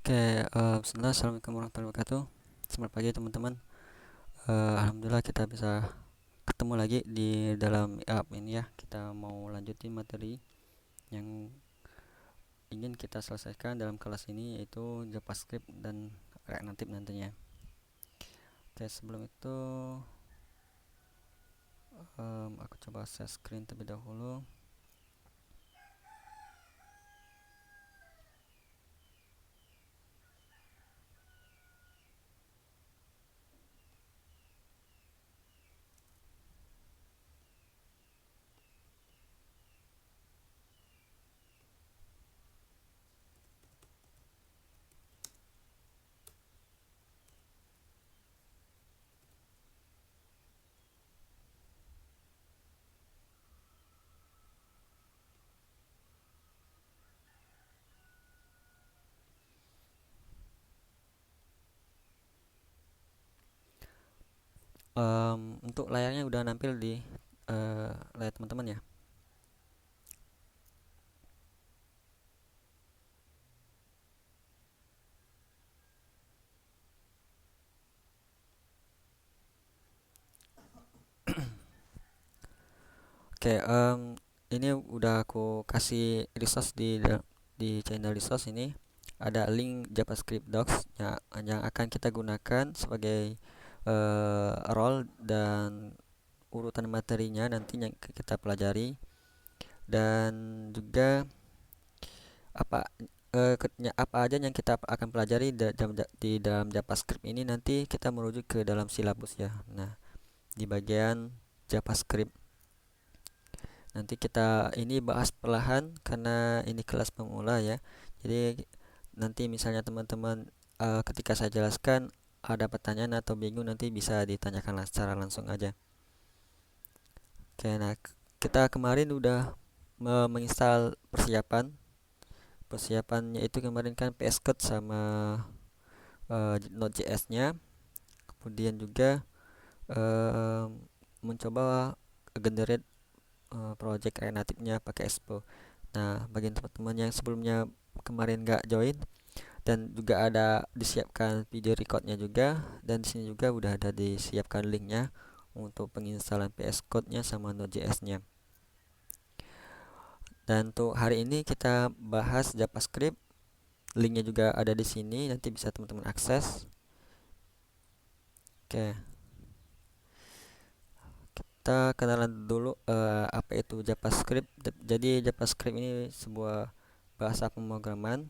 Oke, bismillah, assalamualaikum warahmatullahi wabarakatuh. Selamat pagi teman-teman. Alhamdulillah kita bisa ketemu lagi di dalam app ini ya. Kita mau lanjutin materi yang ingin kita selesaikan dalam kelas ini, yaitu JavaScript dan React Native nantinya. Oke, sebelum itu aku coba share screen terlebih dahulu. Untuk layarnya udah nampil di layar teman-teman ya. Oke, ini udah aku kasih resource di channel resource ini. Ada link JavaScript docs yang akan kita gunakan sebagai role dan urutan materinya nanti yang kita pelajari, dan juga apa apa aja yang kita akan pelajari di dalam JavaScript ini nanti kita merujuk ke dalam silabus ya. Nah, di bagian JavaScript nanti kita ini bahas perlahan karena ini kelas pemula ya. Jadi nanti misalnya teman-teman ketika saya jelaskan ada pertanyaan atau bingung nanti bisa ditanyakan secara langsung aja. Oke, nah kita kemarin udah menginstal persiapannya itu kemarin kan VS Code sama Node.js-nya. Kemudian juga eh, mencoba generate project React Native-nya pakai Expo. Nah, bagi teman-teman yang sebelumnya kemarin nggak join dan juga ada disiapkan video recordnya juga, dan di sini juga udah ada disiapkan linknya untuk penginstalan VS Code-nya sama Node.js-nya. Dan untuk hari ini kita bahas JavaScript. Linknya juga ada di sini, nanti bisa teman-teman akses. Oke, kita kenalan dulu apa itu JavaScript. Jadi JavaScript ini sebuah bahasa pemrograman.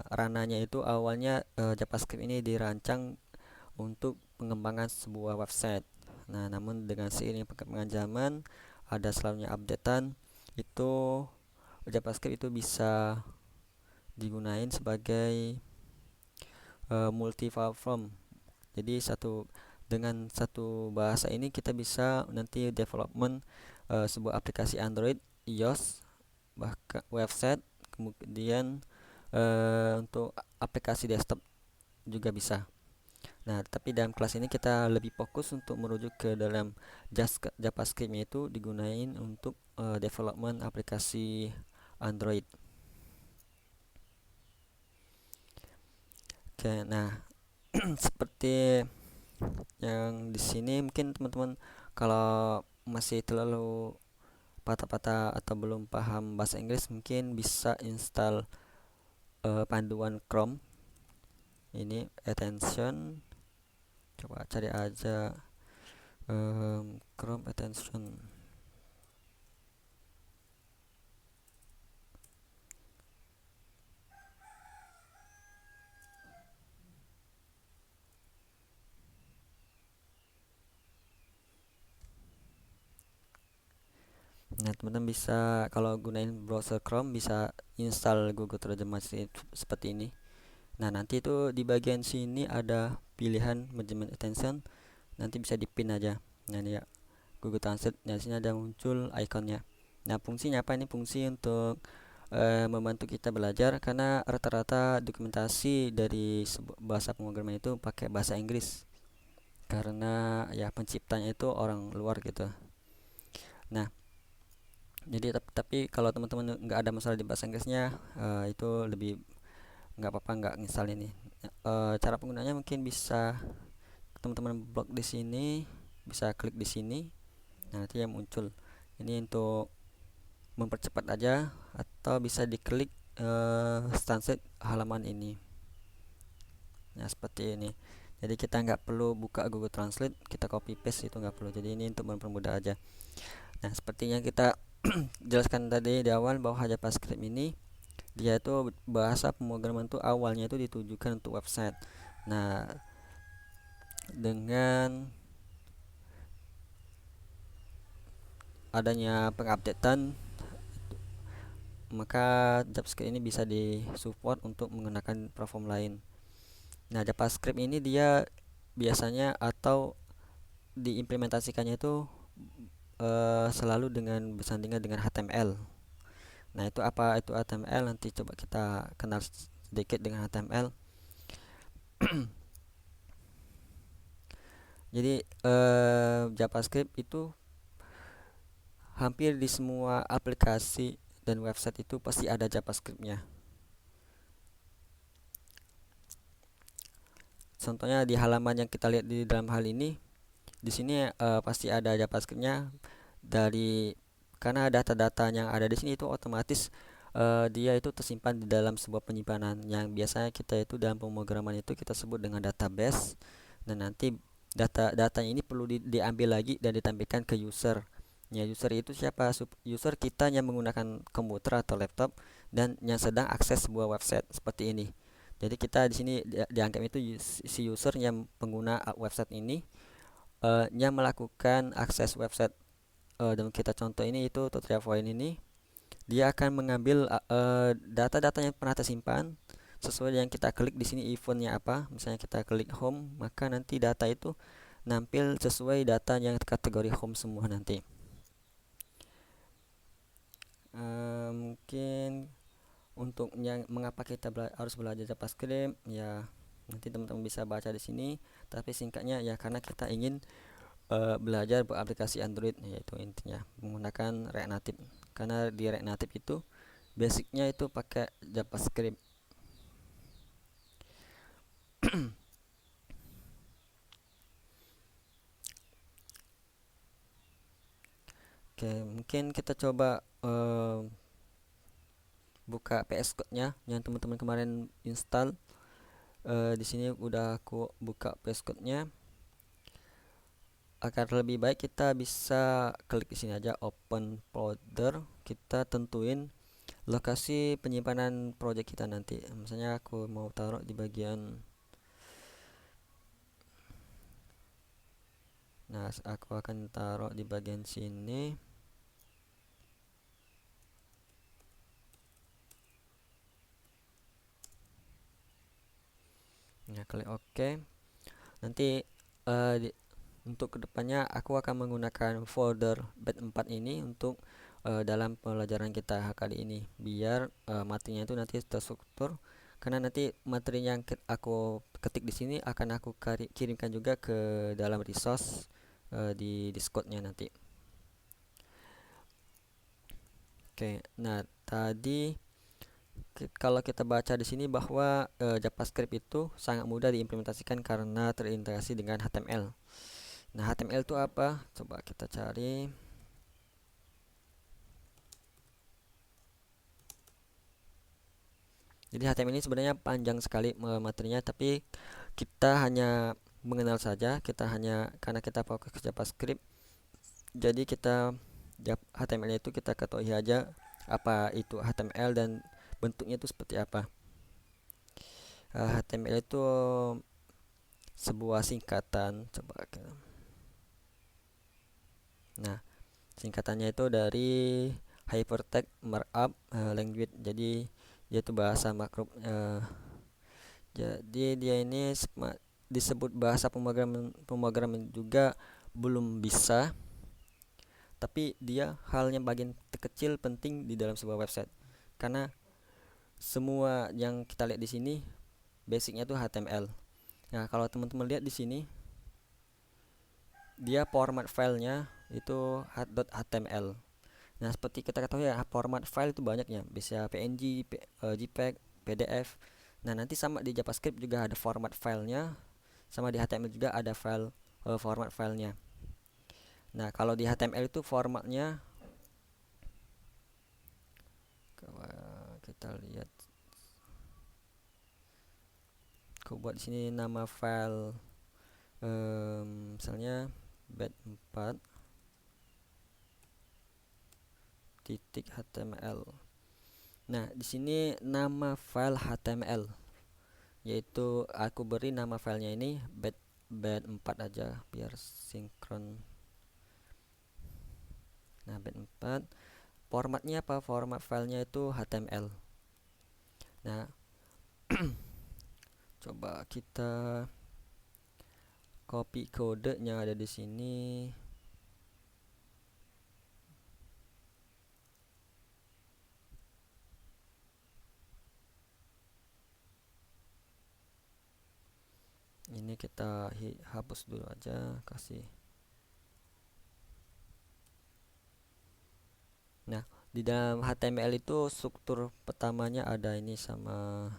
Rananya itu awalnya JavaScript ini dirancang untuk pengembangan sebuah website. Nah, namun dengan seiring perkembangan zaman, ada selalunya updatean, itu JavaScript itu bisa digunain sebagai multi-platform. Jadi dengan satu bahasa ini kita bisa nanti development sebuah aplikasi Android, iOS, bahkan website, kemudian untuk aplikasi desktop juga bisa. Nah, tapi dalam kelas ini kita lebih fokus untuk merujuk ke dalam JavaScript, itu digunain untuk development aplikasi Android. Oke, nah seperti yang di sini mungkin teman-teman kalau masih terlalu patah-patah atau belum paham bahasa Inggris mungkin bisa install panduan Chrome ini attention. Coba cari aja Chrome attention. Nah, teman-teman bisa kalau gunain browser Chrome bisa install Google Terjemah seperti ini. Nah, nanti itu di bagian sini ada pilihan management attention, nanti bisa dipin aja. Nah, ini ya Google Translate. Nah, sini ada muncul ikonnya. Nah, fungsinya apa ini? Fungsi untuk membantu kita belajar karena rata-rata dokumentasi dari bahasa pemrograman itu pakai bahasa Inggris karena ya penciptanya itu orang luar gitu. Nah, jadi tapi kalau teman-teman nggak ada masalah di bahasa Inggrisnya, itu lebih nggak apa-apa nggak install ini. Cara penggunanya mungkin bisa teman-teman blok di sini, bisa klik di sini. Nah, nanti yang muncul ini untuk mempercepat aja, atau bisa diklik translate halaman ini. Nah, seperti ini. Jadi kita nggak perlu buka Google Translate, kita copy paste itu nggak perlu. Jadi ini untuk mempermudah aja. Nah, sepertinya kita jelaskan tadi di awal bahwa JavaScript ini dia itu bahasa pemrograman tuh awalnya itu ditujukan untuk website. Nah, dengan adanya pengupdatean, maka JavaScript ini bisa disupport untuk menggunakan platform lain. Nah, JavaScript ini dia biasanya atau diimplementasikannya itu selalu dengan bersandingan dengan HTML. Nah, itu apa itu HTML? Nanti coba kita kenal sedikit dengan HTML. Jadi JavaScript itu hampir di semua aplikasi dan website itu pasti ada JavaScript-nya. Contohnya di halaman yang kita lihat di dalam hal ini, di sini pasti ada JavaScript-nya. Karena data-data yang ada di sini itu otomatis dia itu tersimpan di dalam sebuah penyimpanan yang biasanya kita itu dalam pemrograman itu kita sebut dengan database. Dan nanti data ini perlu diambil lagi dan ditampilkan ke user. Ya, user itu siapa? User kita yang menggunakan komputer atau laptop dan yang sedang akses sebuah website seperti ini. Jadi kita di sini dianggap itu si user yang pengguna website ini yang melakukan akses website. Dan kita contoh ini itu tutorial point ini, dia akan mengambil data-data yang pernah tersimpan sesuai yang kita klik di sini eventnya apa. Misalnya kita klik home, maka nanti data itu nampil sesuai data yang kategori home semua nanti. Mungkin untuk yang mengapa kita harus belajar JavaScript, ya nanti teman-teman bisa baca di sini. Tapi singkatnya ya karena kita ingin belajar beraplikasi Android, yaitu intinya menggunakan React Native. Karena di React Native itu basicnya itu pakai JavaScript. Oke, mungkin kita coba buka PS Code-nya yang teman-teman kemarin install. Di sini udah aku buka PS Code-nya. Agar lebih baik kita bisa klik di sini aja open folder, kita tentuin lokasi penyimpanan project kita nanti. Misalnya aku mau taruh di bagian, nah aku akan taruh di bagian sini. Nah, klik OK. Nanti untuk kedepannya aku akan menggunakan folder bed 4 ini untuk dalam pelajaran kita kali ini, biar materinya itu nanti terstruktur. Karena nanti materi yang aku ketik di sini akan aku kirimkan juga ke dalam resource di Discord-nya nanti. Oke, nah tadi kalau kita baca di sini bahwa JavaScript itu sangat mudah diimplementasikan karena terintegrasi dengan HTML. Nah, HTML itu apa? Coba kita cari. Jadi HTML ini sebenarnya panjang sekali materinya, tapi kita hanya mengenal saja. Karena kita fokus ke JavaScript, jadi kita HTML itu kita ketahui aja apa itu HTML dan bentuknya itu seperti apa. HTML itu sebuah singkatan. Nah, singkatannya itu dari Hypertext Markup Language. Jadi dia itu bahasa makro. Jadi dia ini disebut bahasa pemrograman juga belum bisa, tapi dia halnya bagian terkecil penting di dalam sebuah website. Karena semua yang kita lihat di sini basicnya itu HTML. Nah, kalau teman-teman lihat di sini, dia format filenya itu .html. Nah, seperti kita ketahui ya, format file itu banyak ya, bisa PNG, JPEG, PDF. Nah, nanti sama di JavaScript juga ada format filenya, sama di HTML juga ada format filenya. Nah, kalau di HTML itu formatnya, kita lihat, aku buat di sini nama file misalnya bed4 titik html. Nah, di sini nama file HTML, yaitu aku beri nama filenya ini bed4 aja biar sinkron. Nah, bed4 formatnya apa? Format filenya itu HTML. Nah, coba kita copy kodenya ada di sini. Ini kita hapus dulu aja, kasih. Nah, di dalam HTML itu struktur pertamanya ada ini sama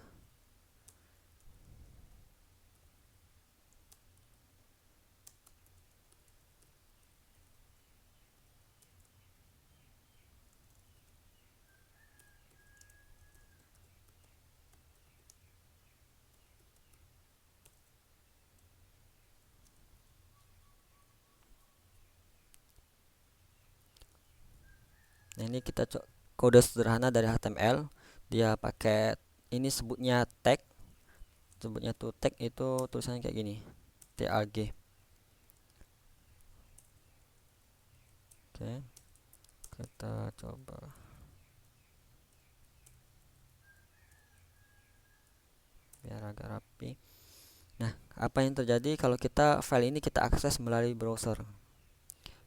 nah, ini kita kode sederhana dari HTML. Dia pakai ini sebutnya tag. Sebutnya tuh tag itu tulisannya kayak gini. TAG. Oke. Kita coba. Biar agak rapi. Nah, apa yang terjadi kalau file ini kita akses melalui browser?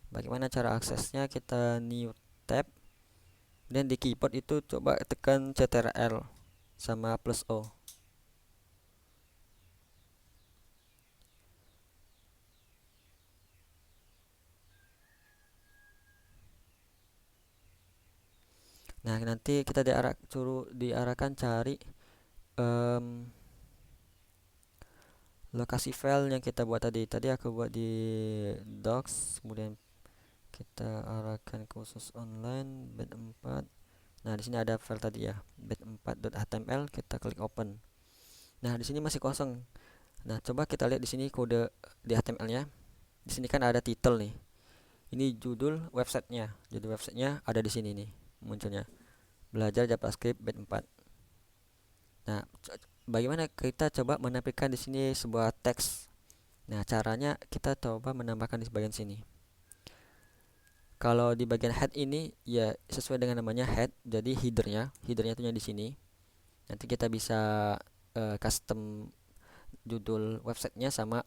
Bagaimana cara aksesnya? Kita new tab. Dan di keyboard itu coba tekan Ctrl sama plus O. Nah, nanti kita diarahkan cari lokasi file yang kita buat tadi. Tadi aku buat di docs, kemudian kita arahkan ke khusus online bed4. Nah, di sini ada file tadi ya, bed4.html, kita klik open. Nah, di sini masih kosong. Nah, coba kita lihat di sini kode di HTML-nya. Di sini kan ada title nih. Ini judul websitenya. Jadi websitenya ada di sini nih munculnya. Belajar JavaScript bed4. Nah, bagaimana kita coba menampilkan di sini sebuah teks? Nah, caranya kita coba menambahkan di bagian sini. Kalau di bagian head ini ya sesuai dengan namanya head, jadi headernya itu di sini. Nanti kita bisa custom judul websitenya sama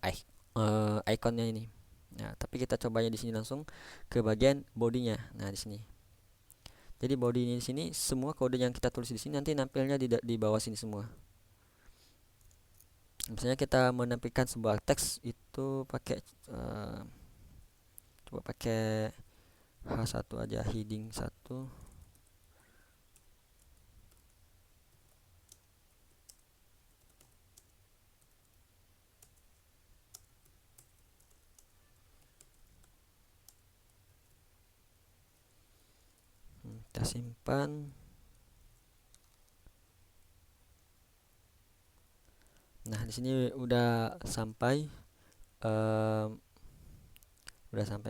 ikonnya ini. Nah, tapi kita cobanya di sini langsung ke bagian bodinya. Nah, di sini. Jadi body ini di sini semua kode yang kita tulis di sini nanti nampilnya di bawah sini semua. Misalnya kita menampilkan sebuah teks itu coba pakai H1 aja, heading 1. Kita simpan. Nah, di sini udah sampai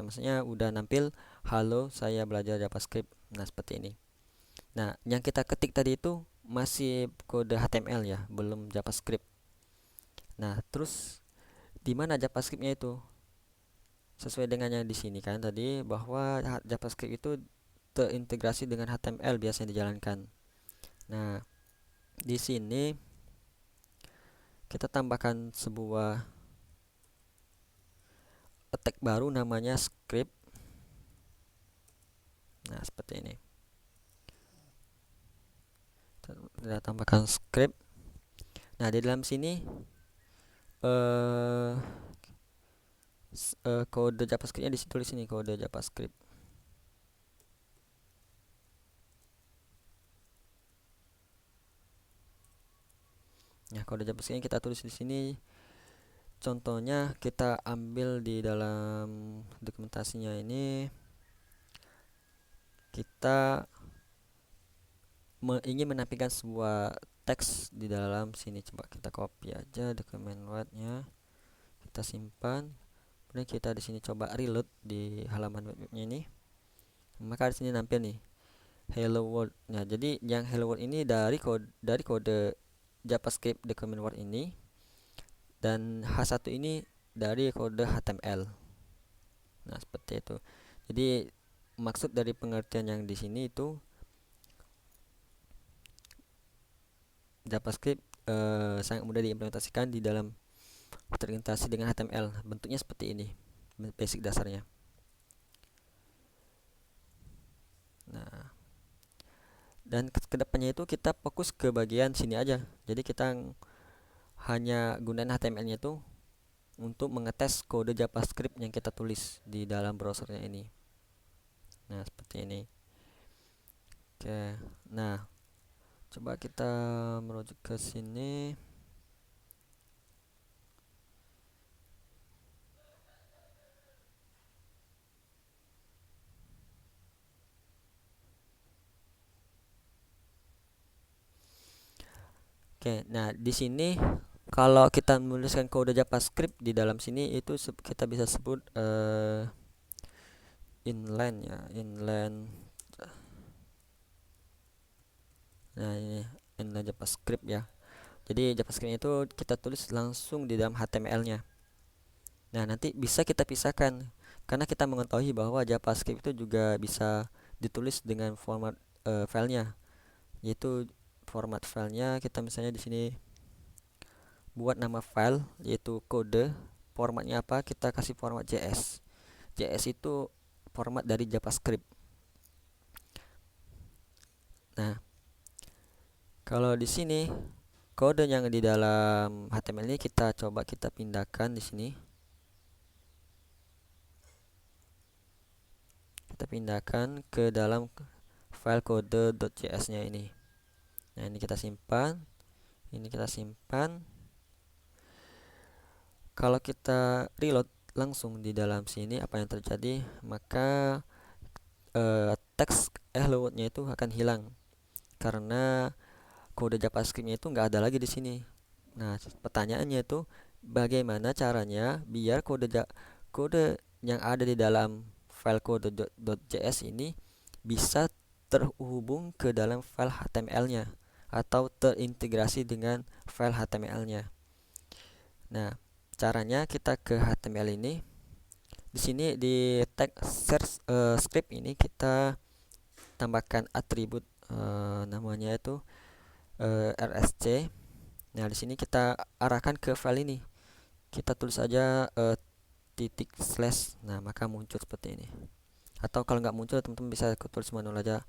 maksudnya udah nampil halo saya belajar JavaScript. Nah, seperti ini. Nah, yang kita ketik tadi itu masih kode HTML ya, belum JavaScript. Nah, terus di mana JavaScriptnya itu? Sesuai dengan yang di sini kan tadi bahwa JavaScript itu terintegrasi dengan HTML biasanya dijalankan. Nah, di sini kita tambahkan sebuah tag baru namanya script. Nah, seperti ini. Kita tambahkan script. Nah, di dalam sini kode JavaScript-nya ditulis sini, kode JavaScript. Nah, kode JavaScript yang kita tulis di sini contohnya kita ambil di dalam dokumentasinya ini. Kita ingin menampilkan sebuah teks di dalam sini. Coba kita copy aja dokumen wordnya, kita simpan, kemudian kita di sini coba reload di halaman webnya ini. Maka di sini nampil nih hello world. Nah, jadi yang hello world ini dari kode JavaScript document word ini, dan H1 ini dari kode HTML. Nah, seperti itu. Jadi maksud dari pengertian yang di sini itu JavaScript sangat mudah diimplementasikan di dalam terintegrasi dengan HTML. Bentuknya seperti ini, basic dasarnya. Nah, dan kedepannya itu kita fokus ke bagian sini aja. Jadi kita hanya gunain HTML-nya itu untuk mengetes kode JavaScript yang kita tulis di dalam browsernya ini. Nah, seperti ini. Oke. Nah, coba kita merujuk ke sini. Oke, nah di sini kalau kita menuliskan kode JavaScript di dalam sini itu kita bisa sebut inline ya, inline. Nah, ini inline JavaScript ya. Jadi JavaScript itu kita tulis langsung di dalam HTML-nya. Nah, nanti bisa kita pisahkan karena kita mengetahui bahwa JavaScript itu juga bisa ditulis dengan format filenya, yaitu format filenya kita misalnya di sini buat nama file yaitu kode, formatnya apa, kita kasih format JS. JS itu format dari JavaScript. Nah, kalau di sini kode yang di dalam HTML ini kita coba kita pindahkan di sini. Kita pindahkan ke dalam file kode.js-nya ini. Nah, ini kita simpan. Ini kita simpan. Kalau kita reload langsung di dalam sini, apa yang terjadi? Maka teks hello world-nya itu akan hilang karena kode JavaScript-nya itu nggak ada lagi di sini. Nah, pertanyaannya itu bagaimana caranya biar kode yang ada di dalam file kode.js ini bisa terhubung ke dalam file HTML-nya atau terintegrasi dengan file HTML-nya. Nah, caranya kita ke HTML ini. Di sini di tag search script ini kita tambahkan atribut namanya itu rsc. Nah, di sini kita arahkan ke file ini. Kita tulis saja titik slash. Nah, maka muncul seperti ini. Atau kalau nggak muncul, teman-teman bisa tulis manual aja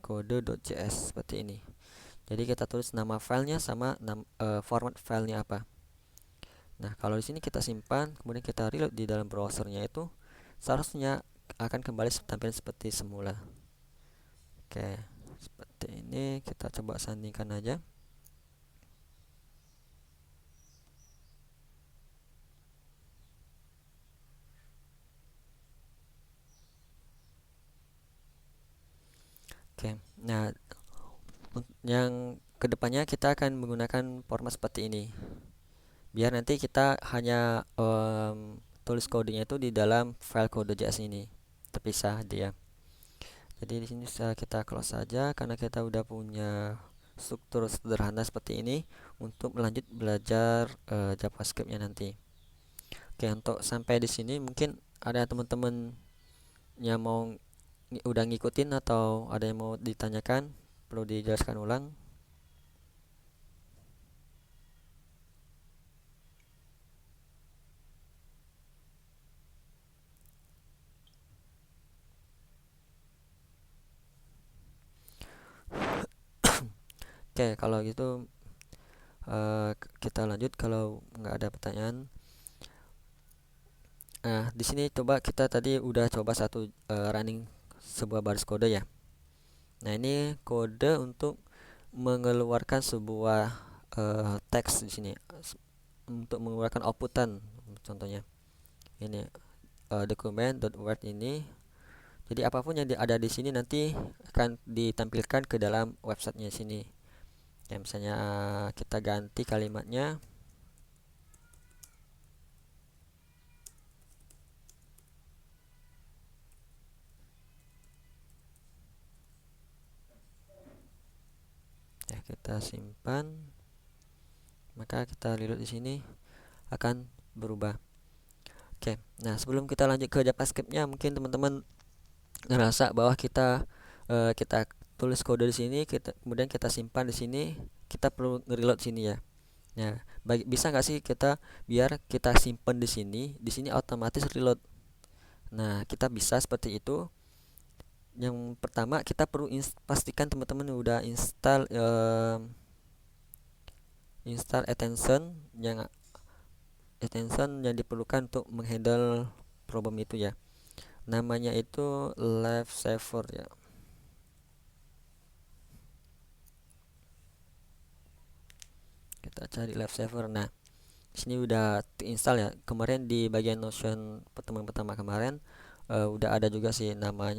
kode.js seperti ini. Jadi kita tulis nama filenya sama format filenya apa. Nah, kalau di sini kita simpan, kemudian kita reload di dalam browsernya itu seharusnya akan kembali tampil seperti semula. Oke, seperti ini. Kita coba sandingkan aja. Oke, nah yang kedepannya kita akan menggunakan format seperti ini. Biar nanti kita hanya tulis kodenya itu di dalam file kode.js ini terpisah dia. Jadi di sini kita close saja karena kita udah punya struktur sederhana seperti ini untuk melanjut belajar JavaScript-nya nanti. Oke, untuk sampai di sini mungkin ada teman-teman yang mau udah ngikutin atau ada yang mau ditanyakan, perlu dijelaskan ulang. Oke, kalau gitu kita lanjut kalau nggak ada pertanyaan. Nah, di sini coba kita tadi udah coba satu running sebuah baris kode ya. Nah, ini kode untuk mengeluarkan sebuah teks di sini untuk mengeluarkan outputan. Contohnya ini document.word ini. Jadi apapun yang ada di sini nanti akan ditampilkan ke dalam websitenya sini. Ya, misalnya kita ganti kalimatnya. Ya, kita simpan. Maka kita reload di sini akan berubah. Oke. Nah, sebelum kita lanjut ke JavaScript-nya, mungkin teman-teman ngerasa bahwa kita tulis kode di sini, kemudian kita simpan di sini, kita perlu nge-reload sini ya. Nah, bisa nggak sih kita biar kita simpan di sini otomatis reload. Nah, kita bisa seperti itu. Yang pertama kita perlu pastikan teman-teman udah install attention yang diperlukan untuk menghandle problem itu ya. Namanya itu live saver ya. Kita cari live saver. Nah, di sini udah install ya. Kemarin di bagian Notion pertemuan pertama kemarin udah ada juga sih nama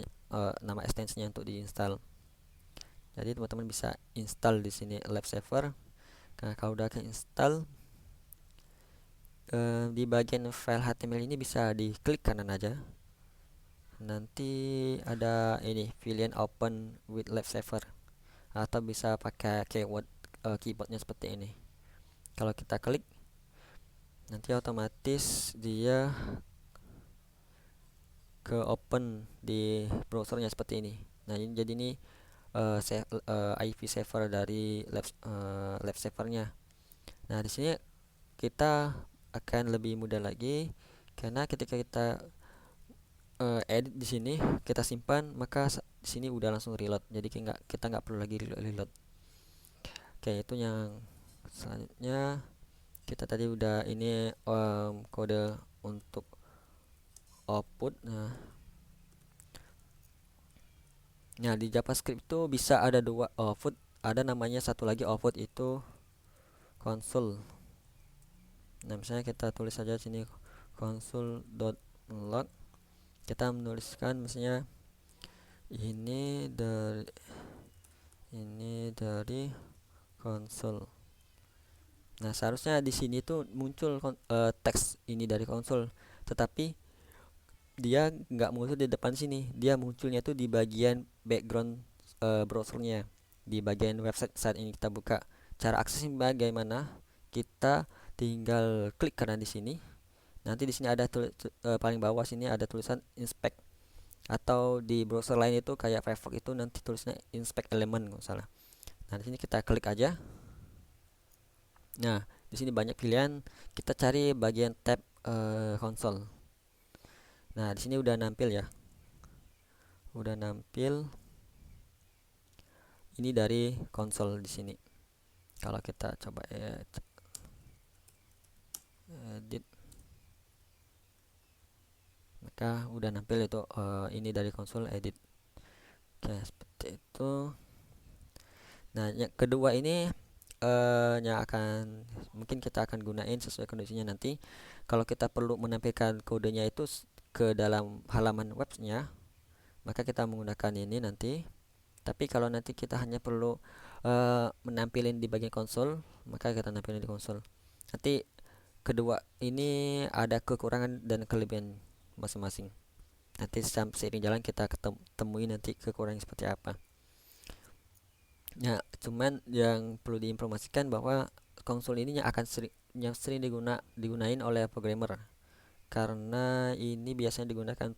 extensionnya untuk diinstal. Jadi teman-teman bisa install di sini live saver. Nah, kalau udah install di bagian file HTML ini bisa diklik kanan aja. Nanti ada ini pilihan open with live saver atau bisa pakai keyboardnya seperti ini. Kalau kita klik nanti otomatis dia ke open di browsernya seperti ini. Nah, ini jadi ini IP saver dari live savernya. Nah, di sini kita akan lebih mudah lagi karena ketika kita edit di sini, kita simpan, maka di sini udah langsung reload. Jadi kita nggak perlu lagi reload. Oke, itu yang selanjutnya. Kita tadi udah ini kode untuk output. Nah, di JavaScript itu bisa ada dua output. Ada namanya satu lagi output itu console. Nah, misalnya kita tulis saja sini console.log. Kita menuliskan misalnya ini dari console. Nah, seharusnya di sini tuh muncul teks ini dari konsol, tetapi dia nggak muncul di depan sini. Dia munculnya tuh di bagian background browsernya, di bagian website saat ini kita buka. Cara aksesnya bagaimana? Kita tinggal klik kanan di sini. Nanti di sini ada paling bawah sini ada tulisan inspect, atau di browser lain itu kayak Firefox itu nanti tulisnya inspect element nggak salah. Nah, di sini kita klik aja. Nah, di sini banyak pilihan. Kita cari bagian tab konsol. Nah, di sini udah nampil ya. Udah nampil. Ini dari konsol di sini. Kalau kita coba edit, maka udah nampil itu ini dari konsol edit. Oke, seperti itu. Nah, yang kedua ini yang mungkin kita akan gunain sesuai kondisinya nanti. Kalau kita perlu menampilkan kodenya itu ke dalam halaman webnya, maka kita menggunakan ini nanti. Tapi kalau nanti kita hanya perlu menampilin di bagian konsol, maka kita nampilin di konsol. Nanti kedua ini ada kekurangan dan kelebihan masing-masing. Nanti seiring jalan kita ketemuin nanti kekurangan seperti apa. Ya, cuman yang perlu diinformasikan bahwa konsol ini yang sering digunain oleh programmer, karena ini biasanya digunakan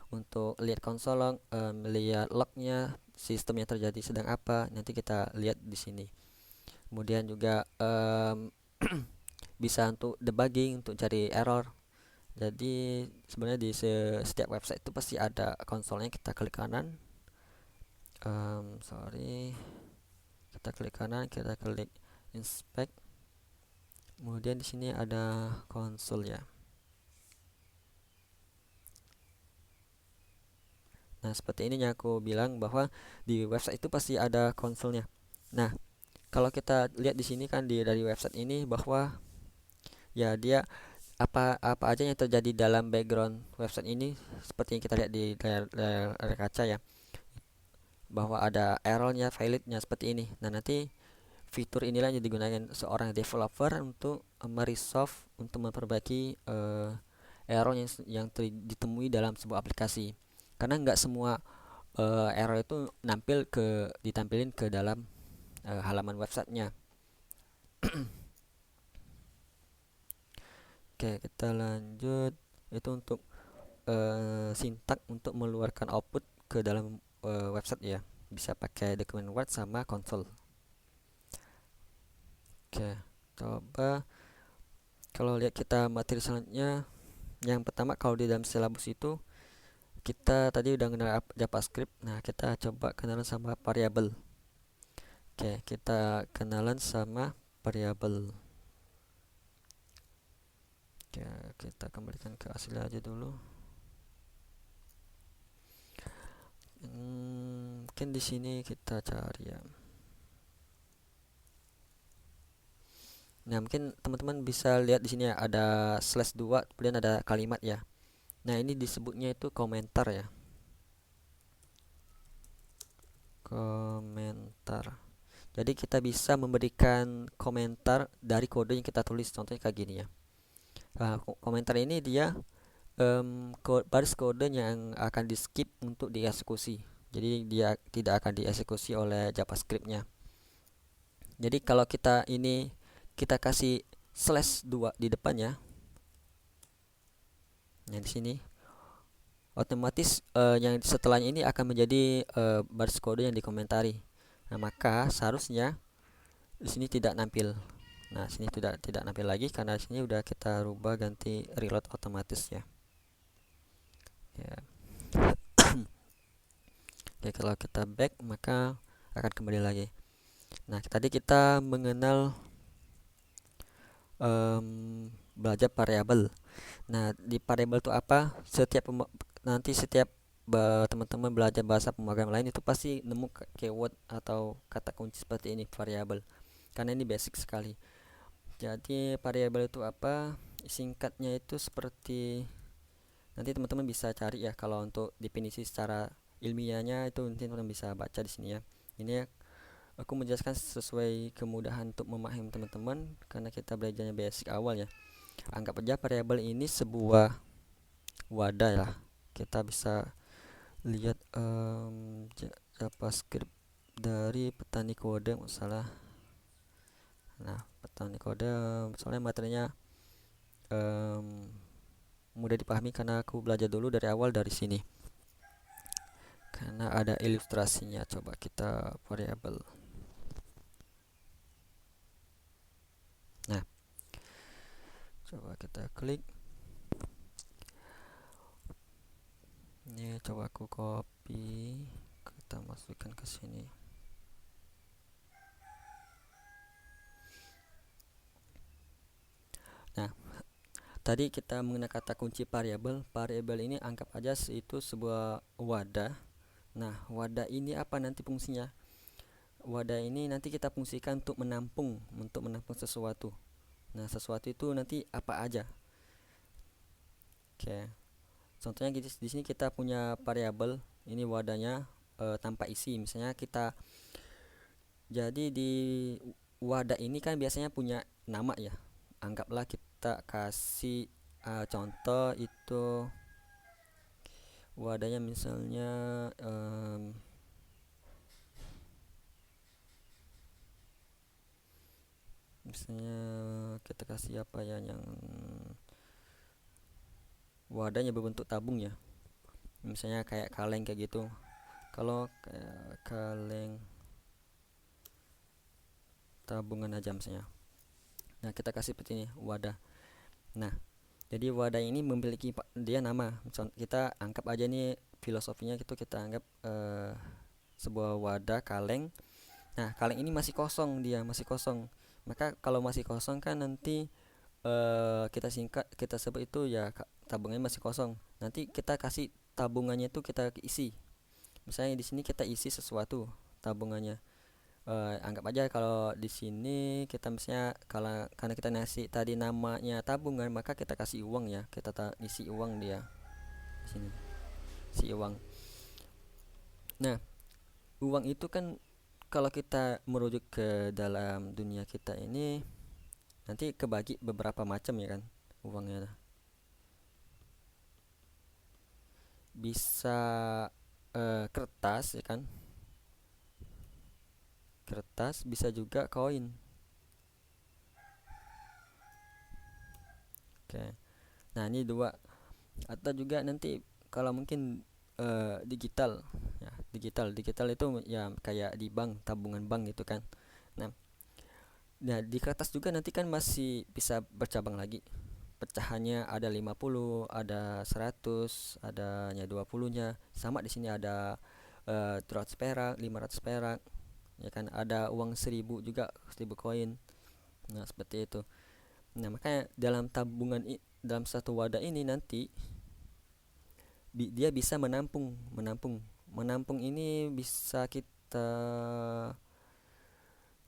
untuk lihat konsol, melihat lognya, sistem yang terjadi sedang apa, nanti kita lihat di sini. Kemudian juga bisa untuk debugging, untuk cari error. Jadi sebenarnya di setiap website itu pasti ada konsolnya. Kita klik kanan, kita klik kanan, kita klik inspect. Kemudian di sini ada konsol ya. Nah, seperti ini yang aku bilang bahwa di website itu pasti ada konsolnya. Nah, kalau kita lihat di sini kan dari website ini bahwa ya dia apa apa aja yang terjadi dalam background website ini seperti yang kita lihat di layar kaca ya, bahwa ada errornya, validnya seperti ini. Nah, nanti fitur inilah yang digunakan seorang developer untuk meresolve, untuk memperbaiki error ditemui dalam sebuah aplikasi. Karena nggak semua error itu ditampilin ke dalam halaman websitenya. Oke, kita lanjut. Itu untuk sintak untuk mengeluarkan output ke dalam website ya. Bisa pakai dokumen Word sama konsol. Oke, coba kalau lihat kita materi selanjutnya, yang pertama kalau di dalam silabus itu kita tadi udah kenal JavaScript. Nah, kita coba kenalan sama variabel. Oke, kita kenalan sama variabel. Oke, kita kembalikan ke asli aja dulu. Mungkin di sini kita cari ya. Nah, mungkin teman-teman bisa lihat di sini ya, ada /2, kemudian ada kalimat ya. Nah, ini disebutnya itu komentar ya. Komentar. Jadi kita bisa memberikan komentar dari kode yang kita tulis. Contohnya kayak gini ya. Nah, komentar ini dia baris kode yang akan di skip untuk dieksekusi. Jadi dia tidak akan dieksekusi oleh JavaScript-nya. Jadi kalau kita kasih /2 di depannya. Nah, di sini otomatis yang setelahnya ini akan menjadi baris kode yang dikomentari. Nah, maka seharusnya di sini tidak nampil. Nah, sini tidak nampil lagi karena di sini udah kita rubah ganti reload otomatis ya. Ya. Oke, kalau kita back maka akan kembali lagi. Nah, tadi kita mengenal belajar variabel. Nah, di variabel itu apa? Setiap teman-teman belajar bahasa pemrograman lain itu pasti nemu keyword atau kata kunci seperti ini, variabel. Karena ini basic sekali. Jadi variabel itu apa? Singkatnya itu seperti, nanti teman-teman bisa cari ya, kalau untuk definisi secara ilmiahnya itu nanti teman-teman bisa baca di sini ya. Ini aku menjelaskan sesuai kemudahan untuk memahami teman-teman karena kita belajarnya basic awal ya. Anggap aja variabel ini sebuah wadah ya. Kita bisa lihat JavaScript dari petani kode masalah. Nah, petani kode soalnya materinya mudah dipahami karena aku belajar dulu dari awal dari sini. Karena ada ilustrasinya. Coba kita variabel. Nah, coba kita klik. Ini coba aku copy, kita masukkan ke sini. Nah, tadi kita mengenal kata kunci variabel. Variabel ini anggap aja itu sebuah wadah. Nah, wadah ini apa nanti fungsinya? Wadah ini nanti kita fungsikan untuk menampung sesuatu. Nah, sesuatu itu nanti apa aja? Oke. Contohnya di sini kita punya variabel, ini wadahnya tanpa isi. Misalnya jadi di wadah ini kan biasanya punya nama ya. Anggaplah kita kasih contoh itu wadahnya misalnya misalnya kita kasih apa ya, yang wadahnya berbentuk tabung ya, misalnya kayak kaleng kayak gitu. Kalau kayak kaleng tabungan aja misalnya. Nah, kita kasih seperti ini wadah. Nah, jadi wadah ini memiliki dia nama. Kita anggap aja nih filosofinya gitu, kita anggap sebuah wadah kaleng. Nah, kaleng ini masih kosong, dia masih kosong. Maka kalau masih kosong kan nanti kita sebut itu ya tabungannya masih kosong. Nanti kita kasih tabungannya itu kita isi. Misalnya di sini kita isi sesuatu tabungannya. Anggap aja kalau di sini kita misalnya kalau karena kita ngasih tadi namanya tabungan, maka kita kasih uang ya, kita isi uang dia di sini, isi uang. Nah, uang itu kan kalau kita merujuk ke dalam dunia kita ini nanti kebagi beberapa macam ya kan uangnya. Bisa kertas ya kan, kertas bisa juga koin. Oke, nah ini dua. Atau juga nanti kalau mungkin digital ya, digital itu ya kayak di bank, tabungan bank gitu kan. Nah, di kertas juga nanti kan masih bisa bercabang lagi. Pecahannya ada 50, ada 100, adanya 20-nya. Sama di sini ada 200 perak, 500 perak, ya kan. Ada uang 1000 juga, 1000 koin. Nah, seperti itu. Nah, makanya dalam dalam satu wadah ini nanti dia bisa menampung ini bisa kita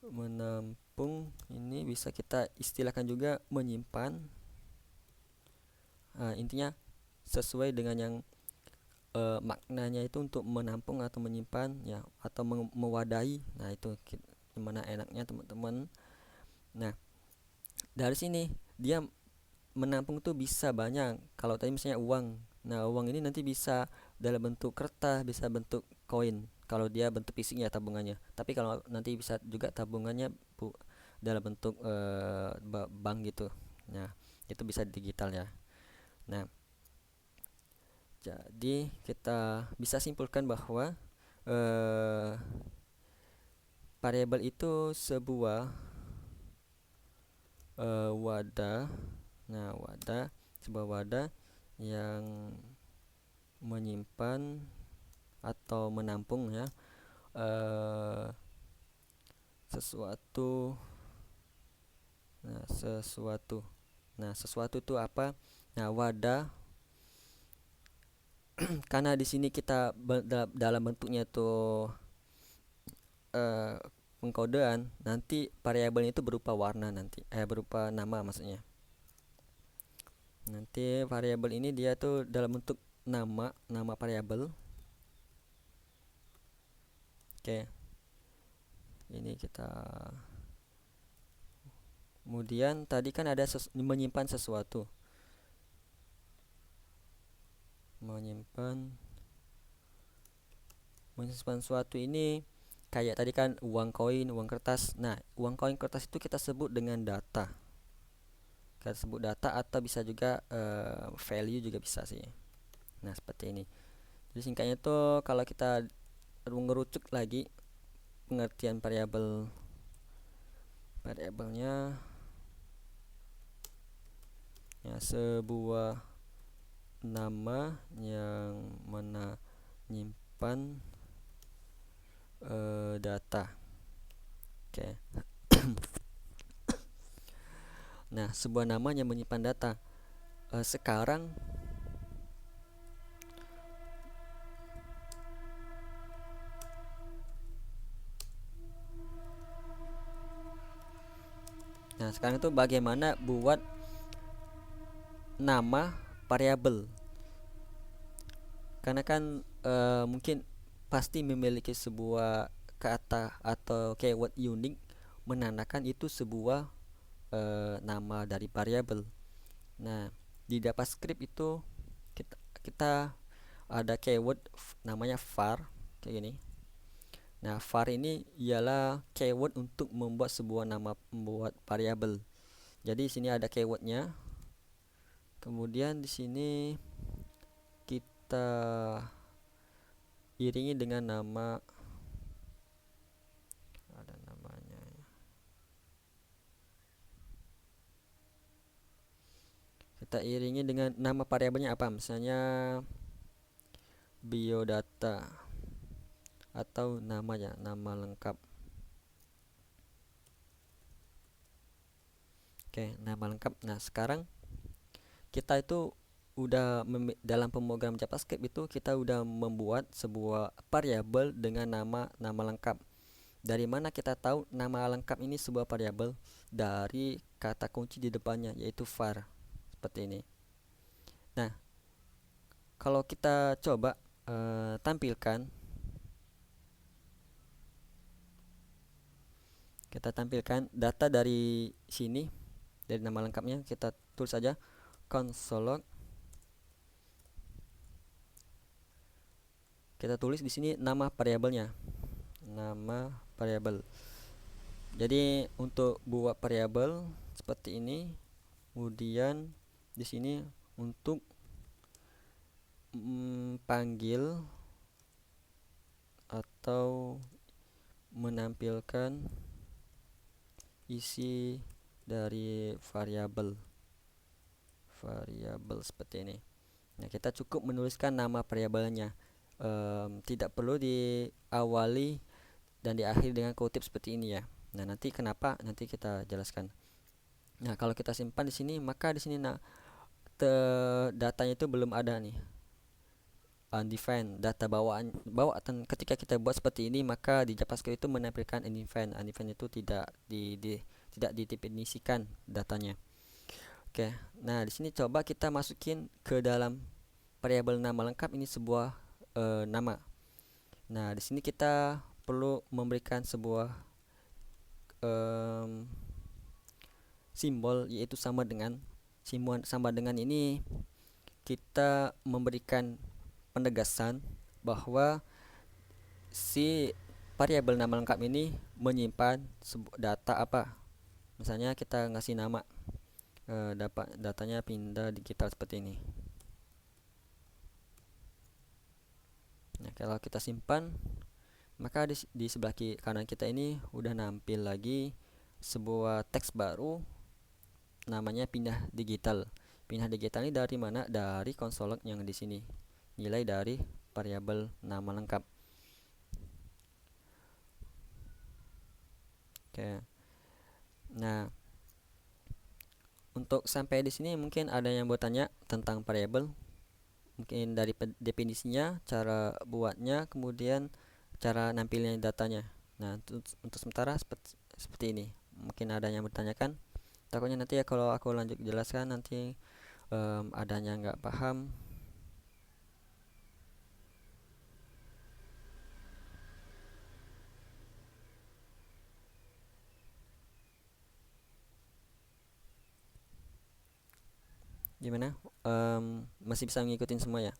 menampung ini bisa kita istilahkan juga menyimpan. Intinya sesuai dengan yang maknanya itu untuk menampung atau menyimpan ya, atau mewadahi. Nah, itu gimana enaknya teman-teman. Nah, dari sini dia menampung tuh bisa banyak. Kalau tadi misalnya uang, nah uang ini nanti bisa dalam bentuk kertas, bisa bentuk koin kalau dia bentuk fisiknya tabungannya. Tapi kalau nanti bisa juga tabungannya dalam bentuk bank gitu. Nah, itu bisa digital ya. Nah, jadi kita bisa simpulkan bahwa eh, variabel itu sebuah wadah. Nah, sebuah wadah yang menyimpan atau menampung ya eh, sesuatu. Sesuatu itu apa? Nah, wadah karena di sini kita dalam bentuknya tuh eh, pengkodean, nanti variabelnya itu berupa warna, nanti berupa nama maksudnya. Nanti variabel ini dia tuh dalam bentuk nama variabel. Oke, ini kita kemudian tadi kan ada menyimpan sesuatu. Menyimpan sesuatu ini kayak tadi kan uang koin, uang kertas. Nah, uang koin kertas itu kita sebut dengan data. Kita sebut data atau bisa juga value juga bisa sih. Nah, seperti ini. Jadi singkatnya tuh kalau kita mengerucut lagi pengertian variabelnya ya sebuah nama yang menyimpan data. Oke. Nah, sebuah nama yang menyimpan data. Sekarang itu bagaimana buat nama variabel. Karena kan mungkin pasti memiliki sebuah kata atau keyword unik menandakan itu sebuah nama dari variabel. Nah, di JavaScript itu kita ada keyword namanya var kayak gini. Nah, var ini ialah keyword untuk membuat variabel. Jadi di sini ada keywordnya. Kemudian di sini kita iringi dengan nama, ada namanya. Kita iringi dengan nama variabelnya apa? Misalnya biodata atau namanya, nama lengkap. Oke, nama lengkap. Nah, sekarang kita itu dalam pemrograman JavaScript itu kita udah membuat sebuah variabel dengan nama lengkap. Dari mana kita tahu nama lengkap ini sebuah variabel? Dari kata kunci di depannya, yaitu var. Seperti ini. Nah, kalau kita coba tampilkan, kita tampilkan data dari sini, dari nama lengkapnya kita tulis saja console log. Kita tulis di sini nama variabelnya, nama variabel. Jadi untuk buat variabel seperti ini, kemudian di sini untuk panggil atau menampilkan isi dari variabel seperti ini. Nah, kita cukup menuliskan nama variabelnya, tidak perlu diawali dan diakhiri dengan kutip seperti ini ya. Nah, nanti kenapa nanti kita jelaskan. Nah, kalau kita simpan di sini, maka di sini datanya itu belum ada nih, undefined data bawaan. Ketika kita buat seperti ini, maka di JavaScript itu menampilkan undefined itu tidak didefinisikan datanya. Oke, nah di sini coba kita masukin ke dalam variabel nama lengkap ini sebuah nama. Nah, di sini kita perlu memberikan sebuah simbol, yaitu sama dengan ini kita memberikan penegasan bahwa si variabel nama lengkap ini menyimpan data apa. Misalnya kita ngasih nama datanya pindah digital seperti ini. Nah, kalau kita simpan, maka di sebelah kanan kita ini udah nampil lagi sebuah teks baru, namanya pindah digital. Pindah digital ini dari mana? Dari console log yang di sini, nilai dari variabel nama lengkap. Oke. Nah, untuk sampai di sini mungkin ada yang bertanya tentang variabel. Mungkin dari definisinya, cara buatnya, kemudian cara nampilnya datanya. Nah, untuk sementara seperti ini. Mungkin ada yang bertanyakan. Takutnya nanti ya kalau aku lanjut jelaskan nanti adanya nggak paham. Gimana? Masih bisa ngikutin semua ya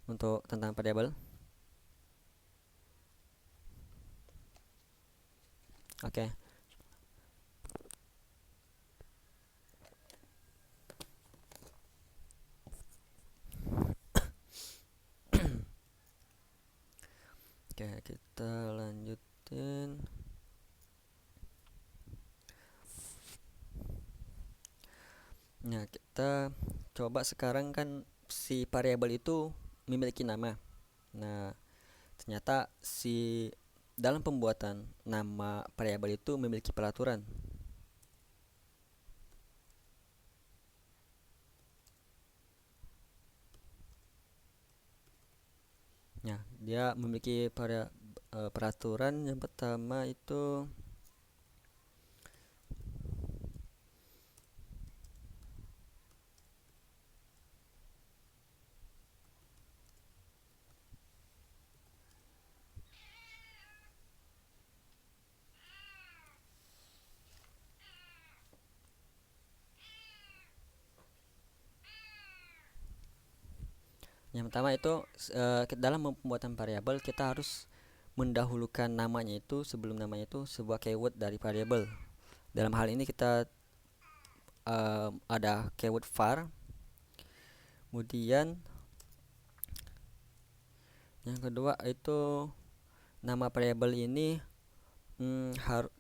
untuk tentang variabel? Oke. Oke, kita lanjutin. Nah, kita coba sekarang kan si variabel itu memiliki nama. Nah, ternyata dalam pembuatan nama variabel itu memiliki peraturan. Nah, dia memiliki peraturan. Yang pertama itu dalam pembuatan variabel kita harus mendahulukan namanya itu, sebelum namanya itu sebuah keyword dari variabel. Dalam hal ini kita ada keyword var. Kemudian yang kedua itu nama variabel ini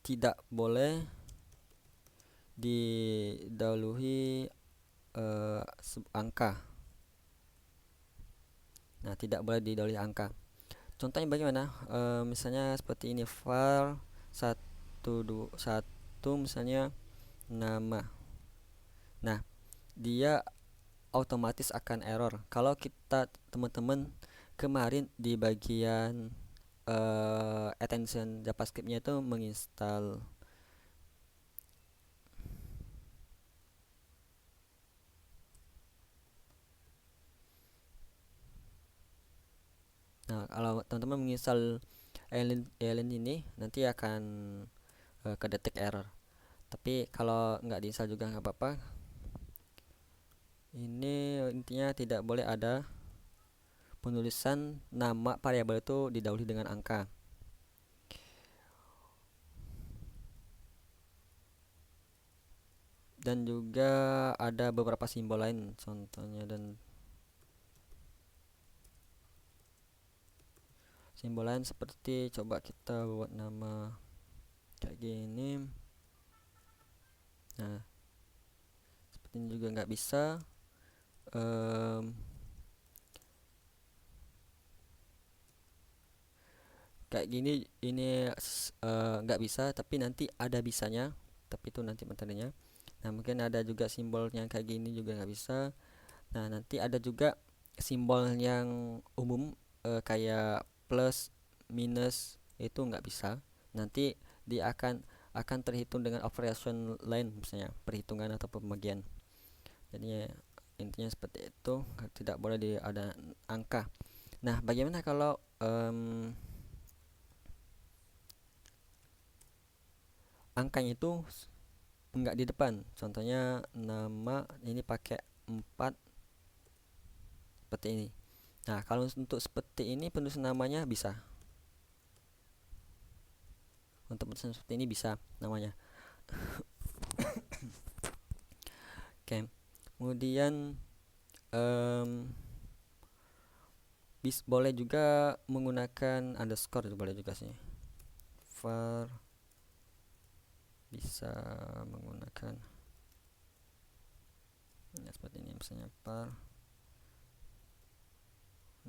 tidak boleh didahului angka. Nah, tidak boleh didahului angka. Contohnya bagaimana? Misalnya seperti ini, var 121 misalnya nama. Nah, dia otomatis akan error. Kalau kita teman-teman kemarin di bagian attention JavaScript-nya itu menginstal. Nah, kalau teman-teman menginstal Alien ini nanti akan kedetek error. Tapi kalau nggak diinstal juga nggak apa-apa. Ini intinya tidak boleh ada penulisan nama variabel itu didahului dengan angka. Dan juga ada beberapa simbol lain contohnya, dan simbol lain seperti coba kita buat nama kayak gini. Nah, seperti ini juga nggak bisa. Kayak gini ini nggak bisa, tapi nanti ada bisanya, tapi itu nanti materinya. Nah, mungkin ada juga simbol yang kayak gini juga nggak bisa. Nah, nanti ada juga simbol yang umum kayak plus, minus, itu nggak bisa. Nanti dia akan terhitung dengan operation lain, misalnya perhitungan atau pembagian. Jadi intinya seperti itu, tidak boleh ada angka. Nah, bagaimana kalau angkanya itu enggak di depan? Contohnya nama ini pakai 4 seperti ini. Nah, kalau untuk seperti ini penulisan namanya bisa. Untuk penulisan seperti ini bisa namanya. Oke. Kemudian boleh juga menggunakan underscore, boleh juga sih. var bisa menggunakan seperti ini, misalnya var.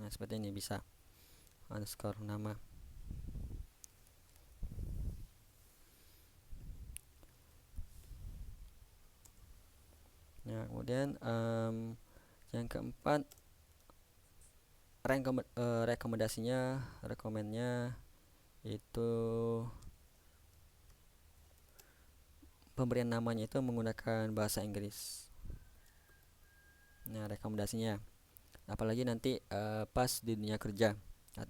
Nah, seperti ini bisa underscore nama. Nah, kemudian yang keempat, rekomendasinya itu pemberian namanya itu menggunakan bahasa Inggris. Nah, rekomendasinya apalagi nanti pas di dunia kerja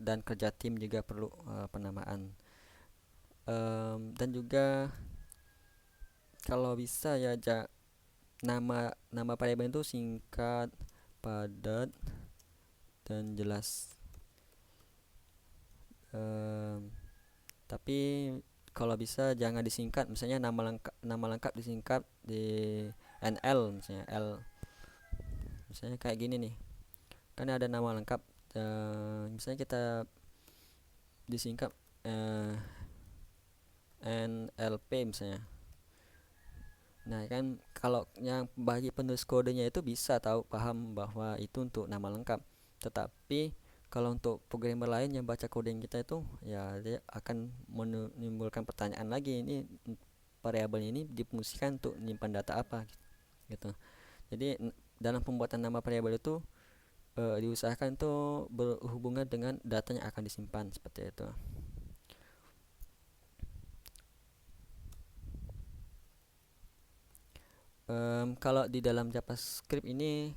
dan kerja tim juga perlu penamaan. Dan juga kalau bisa ya nama variabel itu singkat, padat, dan jelas. Tapi kalau bisa jangan disingkat, misalnya nama lengkap disingkat di NL, misalnya L, misalnya kayak gini nih, kan ada nama lengkap, misalnya kita disingkat NLP misalnya. Nah, kan kalau yang bagi penulis kodenya itu bisa tahu paham bahwa itu untuk nama lengkap. Tetapi kalau untuk programmer lain yang baca coding kita itu, ya dia akan menimbulkan pertanyaan lagi, ini variabel ini difungsikan untuk menyimpan data apa gitu. Jadi dalam pembuatan nama variabel itu diusahakan itu berhubungan dengan data yang akan disimpan, seperti itu. Kalau di dalam JavaScript ini,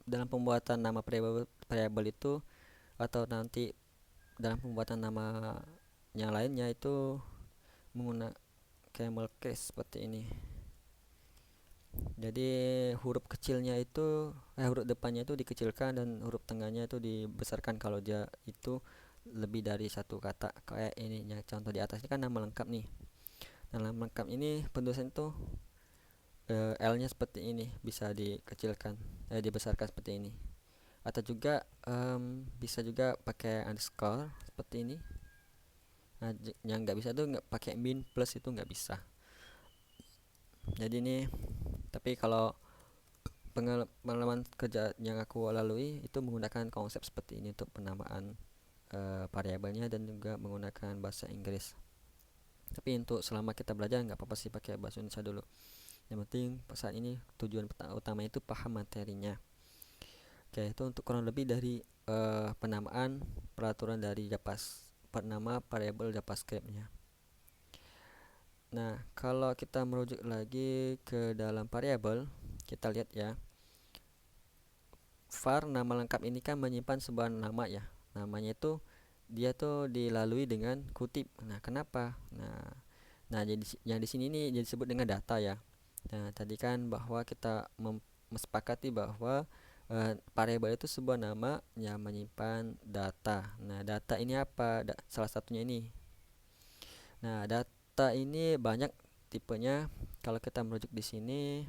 dalam pembuatan nama variabel itu atau nanti dalam pembuatan nama yang lainnya itu menggunakan camel case seperti ini. Jadi huruf kecilnya itu huruf depannya itu dikecilkan dan huruf tengahnya itu dibesarkan kalau dia itu lebih dari satu kata, kayak ininya contoh di atas ini kan nama lengkap nih. Nama lengkap ini penulisan itu L-nya seperti ini, bisa dikecilkan, dibesarkan seperti ini. Atau juga bisa juga pakai underscore seperti ini. Nah, yang nggak bisa tuh nggak pakai min plus, itu nggak bisa. Jadi ini, tapi kalau pengalaman kerja yang aku lalui itu menggunakan konsep seperti ini untuk penamaan variabelnya dan juga menggunakan bahasa Inggris. Tapi untuk selama kita belajar nggak apa-apa sih pakai bahasa Indonesia dulu. Yang penting saat ini tujuan utama itu paham materinya. Oke, itu untuk kurang lebih dari penamaan peraturan dari penama variabel JavaScript-nya. Nah, kalau kita merujuk lagi ke dalam variabel, kita lihat ya. Var nama lengkap ini kan menyimpan sebuah nama ya. Namanya itu dia tuh dilalui dengan kutip. Nah, kenapa? Nah, jadi yang di sini ini jadi disebut dengan data ya. Nah, tadi kan bahwa kita mesepakati bahwa variabel itu sebuah nama yang menyimpan data. Nah, data ini apa? Salah satunya ini. Nah, data ini banyak tipenya. Kalau kita merujuk di sini,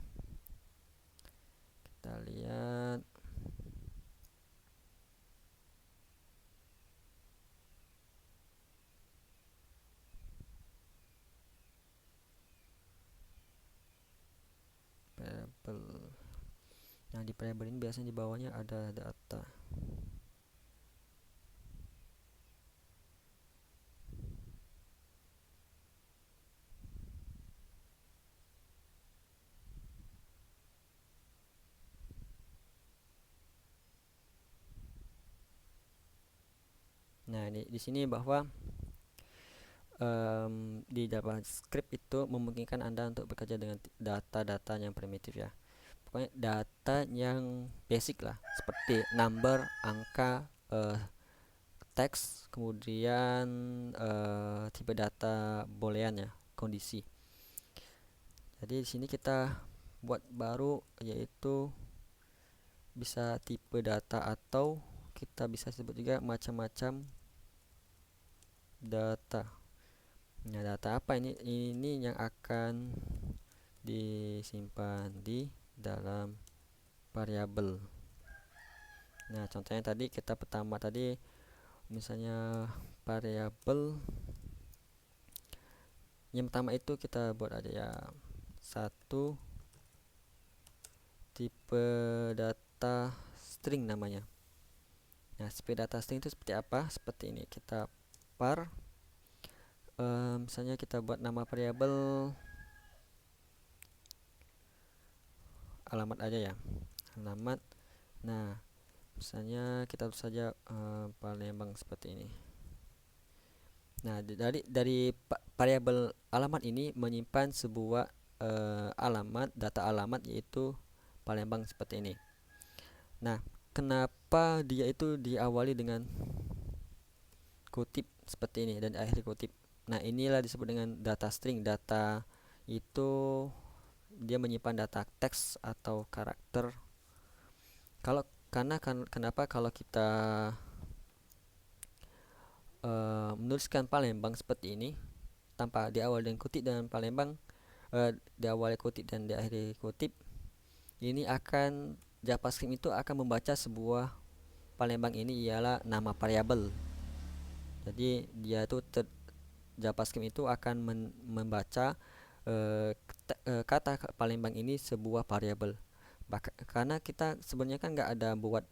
kita lihat variabel. Nah, di variabel ini biasanya di bawahnya ada data. Nah, di sini bahwa di JavaScript itu memungkinkan Anda untuk bekerja dengan data-data yang primitif ya. Pokoknya data yang basic lah, seperti number, angka, teks, kemudian tipe data boolean ya, kondisi. Jadi di sini kita buat baru, yaitu bisa tipe data, atau kita bisa sebut juga macam-macam data. Nah, data apa ini? Ini yang akan disimpan di dalam variabel. Nah, contohnya tadi kita pertama tadi misalnya variabel yang pertama itu kita buat aja ya, satu tipe data string namanya. Nah, tipe data string itu seperti apa? Seperti ini, kita var misalnya kita buat nama variabel alamat aja ya, alamat. Nah, misalnya kita tulis saja Palembang seperti ini. Nah, dari variabel alamat ini menyimpan sebuah data alamat, yaitu Palembang seperti ini. Nah, kenapa dia itu diawali dengan kutip seperti ini dan akhir kutip? Nah, inilah disebut dengan data string. Data itu dia menyimpan data teks atau karakter. Kenapa kalau kita menuliskan Palembang seperti ini tanpa diawali dengan kutip dan Palembang, diawali kutip dan diakhiri kutip, ini akan JavaScript itu akan membaca sebuah Palembang ini ialah nama variabel. Jadi dia itu JavaScript itu akan membaca kata Palembang ini sebuah variabel. Karena kita sebenarnya kan nggak ada buat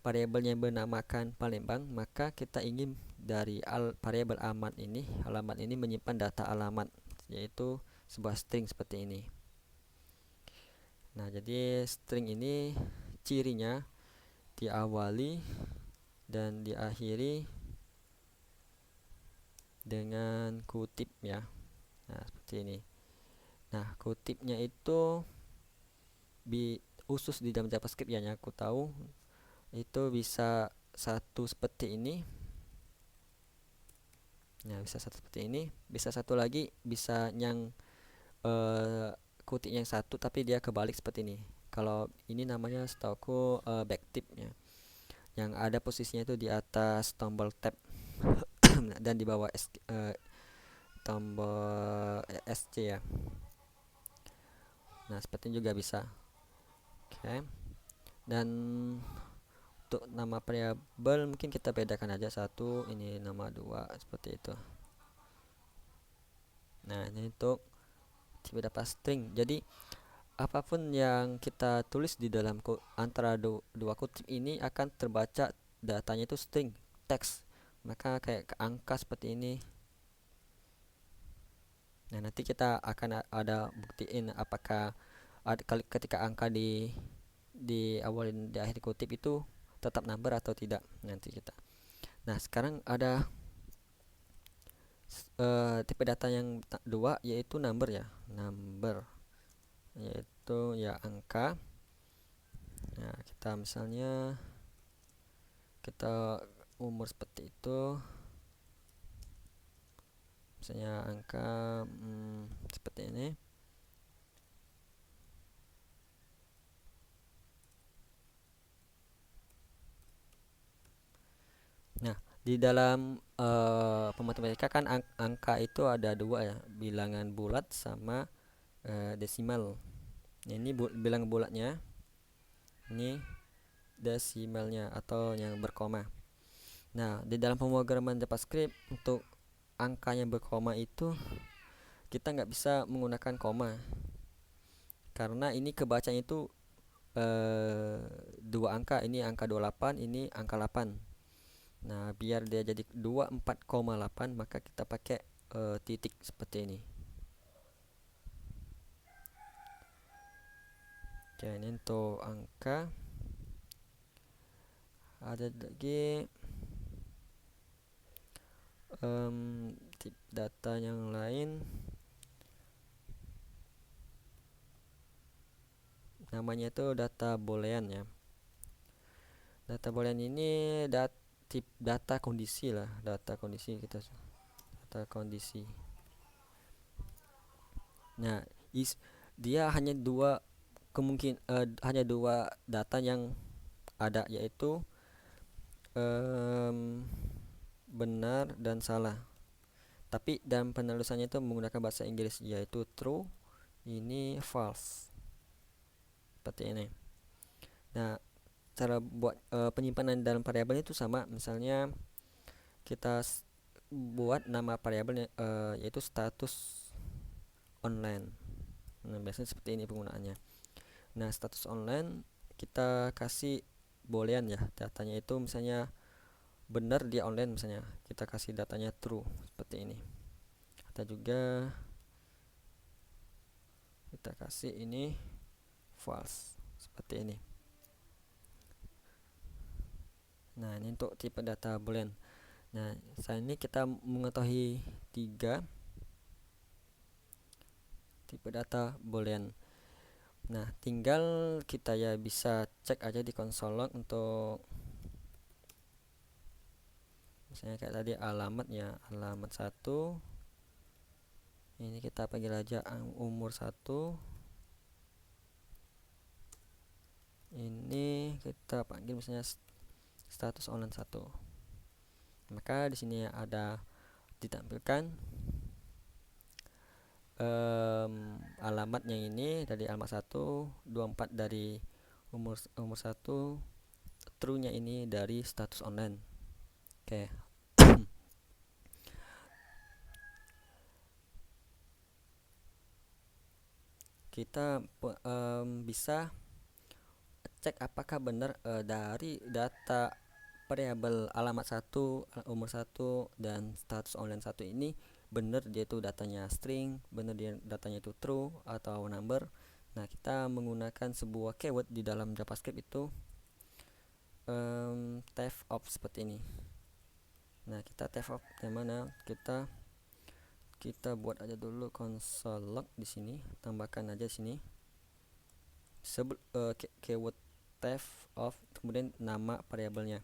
variabel yang bernamakan Palembang, maka kita ingin dari variabel alamat ini menyimpan data alamat, yaitu sebuah string seperti ini. Nah, jadi string ini cirinya diawali dan diakhiri dengan kutip ya. Nah, seperti ini. Nah, kutipnya itu khusus di dalam JavaScript yang aku tahu itu bisa satu seperti ini. Nah, bisa satu seperti ini, bisa satu lagi, bisa yang kutip yang satu tapi dia kebalik seperti ini. Kalau ini namanya setauku backtip ya, yang ada posisinya itu di atas tombol tab dan di bawah tombol SC ya. Nah, seperti ini juga bisa. Oke. Dan untuk nama variabel mungkin kita bedakan aja, satu ini nama dua seperti itu. Nah, ini untuk tipe data string. Jadi apapun yang kita tulis di dalam antara dua kutip ini akan terbaca datanya itu string, teks. Maka kayak angka seperti ini. Nah, nanti kita akan ada buktiin apakah ketika angka di awal dan di akhir kutip itu tetap number atau tidak nanti kita. Nah, sekarang ada tipe data yang dua, yaitu number ya. Number yaitu ya angka. Nah, kita misalnya kita umur seperti itu, misalnya angka seperti ini. Nah, di dalam pematematika kan angka itu ada dua ya, bilangan bulat sama desimal. Nah, ini bilangan bulatnya, ini desimalnya atau yang berkoma. Nah, di dalam pemrograman JavaScript untuk angka yang berkoma itu kita nggak bisa menggunakan koma, karena ini kebacanya itu dua angka, ini angka 28, ini angka 8. Nah, biar dia jadi 24,8 maka kita pakai titik seperti ini. Oke, ini untuk angka. Ada lagi tip data yang lain, namanya itu data boolean ya. Data boolean ini tip data kondisi lah, data kondisi data kondisi. Nah, dia hanya hanya dua data yang ada, yaitu benar dan salah. Tapi dalam penulisannya itu menggunakan bahasa Inggris, yaitu true, ini false. Seperti ini. Nah, cara buat penyimpanan dalam variabel itu sama. Misalnya kita buat nama variabelnya yaitu status online. Nah, biasanya seperti ini penggunaannya. Nah, status online kita kasih boolean ya, datanya itu misalnya benar dia online, misalnya kita kasih datanya true seperti ini. Atau juga kita kasih ini false seperti ini. Nah, ini untuk tipe data boolean. Nah, saat ini kita mengetahui 3 tipe data boolean. Nah, tinggal kita ya bisa cek aja di console log untuk misalnya kayak tadi alamatnya, alamat 1. Ini kita panggil aja umur 1. Ini kita panggil misalnya status online 1. Maka di sini ada ditampilkan alamatnya ini dari alamat 1, 24 dari umur 1, true-nya ini dari status online. Oke. Kita bisa cek apakah benar dari data variabel alamat 1, umur 1 dan status online 1 ini benar dia itu datanya string, benar dia datanya itu true atau number. Nah, kita menggunakan sebuah keyword di dalam JavaScript itu type of seperti ini. Nah, kita type of yang mana? Kita buat aja dulu console log di sini, tambahkan aja sini keyword type of, kemudian nama variabelnya.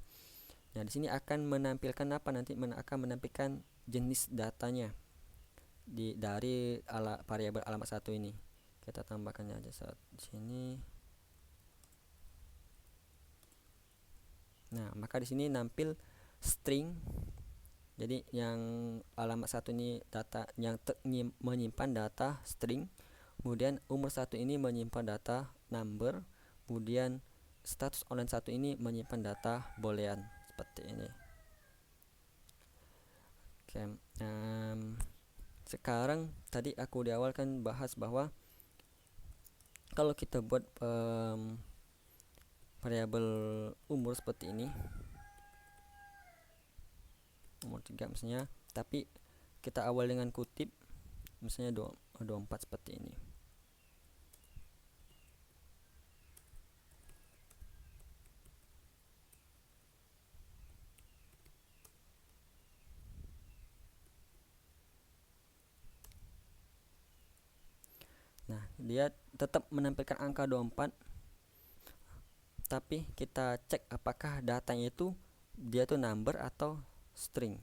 Nah, di sini akan menampilkan apa, nanti akan menampilkan jenis datanya dari variabel alamat 1 ini. Kita tambahkan aja di sini. Nah, maka di sini nampil string. Jadi yang alamat 1 ini data yang menyimpan data string, kemudian umur 1 ini menyimpan data number, kemudian status online 1 ini menyimpan data boolean seperti ini. Oke, sekarang tadi aku di awal kan bahas bahwa kalau kita buat variabel umur seperti ini, umur 3 misalnya, tapi kita awal dengan kutip misalnya 24 seperti ini. dia tetap menampilkan angka 24, tapi kita cek apakah datanya itu dia tuh number atau string.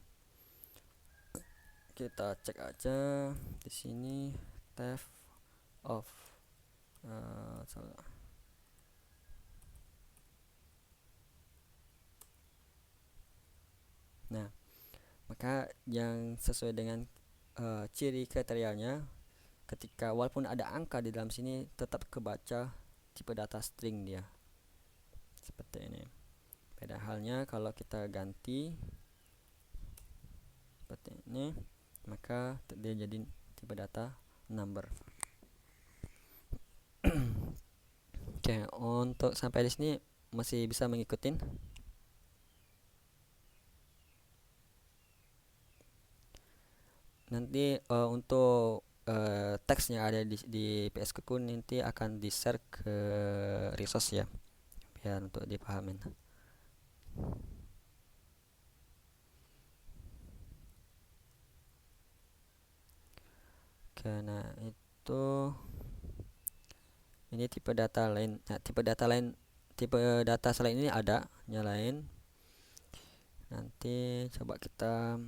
Kita cek aja di sini type of nah, maka yang sesuai dengan ciri kriterianya, ketika walaupun ada angka di dalam sini tetap kebaca tipe data string dia seperti ini. Beda halnya kalau kita ganti seperti ini, maka dia jadi tipe data number. Oke, untuk sampai di sini masih bisa mengikutin? Nanti untuk teks yang ada di PS Cocoon nanti akan di share ke resource ya, biar untuk dipahamin. Karena itu ini tipe data lain. Nah, tipe data selain ini ada nyalain. Nanti coba kita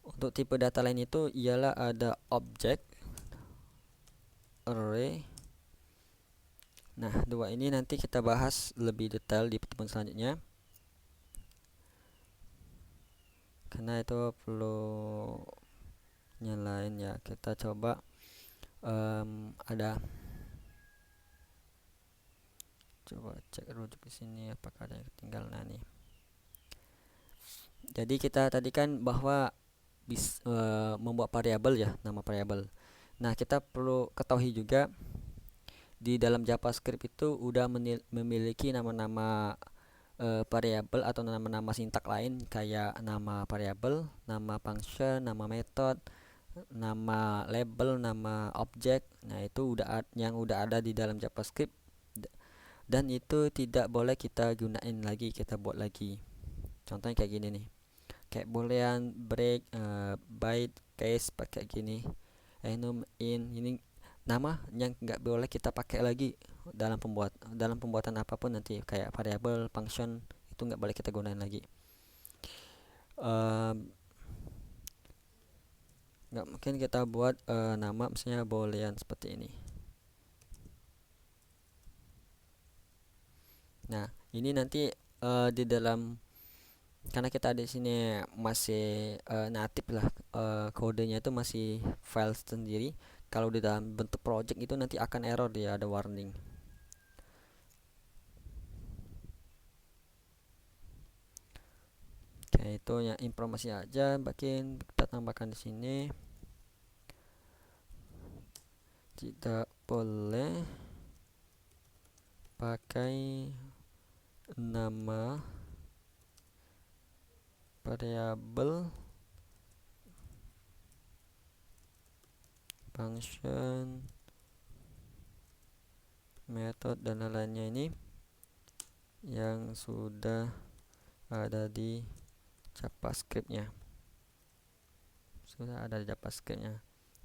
untuk tipe data lain itu ialah ada object, array. Nah, dua ini nanti kita bahas lebih detail di pertemuan selanjutnya, karena itu perlu nyalain ya. Kita coba ada coba cek rujuk di sini apakah ada yang ketinggalan. Nah, nih. Jadi kita tadi kan bahwa membuat variabel ya, nama variabel. Nah, kita perlu ketahui juga di dalam JavaScript itu udah memiliki nama-nama variabel atau nama-nama sintak lain kayak nama variabel, nama function, nama method, nama label, nama objek. Nah, itu yang udah ada di dalam JavaScript, dan itu tidak boleh kita gunain lagi, kita buat lagi. Contohnya kayak gini nih, kayak boolean, break, byte, case pakai gini, enum, in. Ini nama yang nggak boleh kita pakai lagi dalam pembuatan apapun nanti, kayak variabel, function, itu nggak boleh kita gunain lagi. Nggak mungkin kita buat nama misalnya boolean seperti ini. Nah, ini nanti di dalam, karena kita di sini masih natif lah, kodenya itu masih file sendiri. Kalau di dalam bentuk project itu nanti akan error, dia ada warning. Oke, itu ya informasi aja, bagian kita tambahkan di sini. Tidak boleh pakai nama variabel, function, method dan lainnya ini yang sudah ada di JavaScript-nya.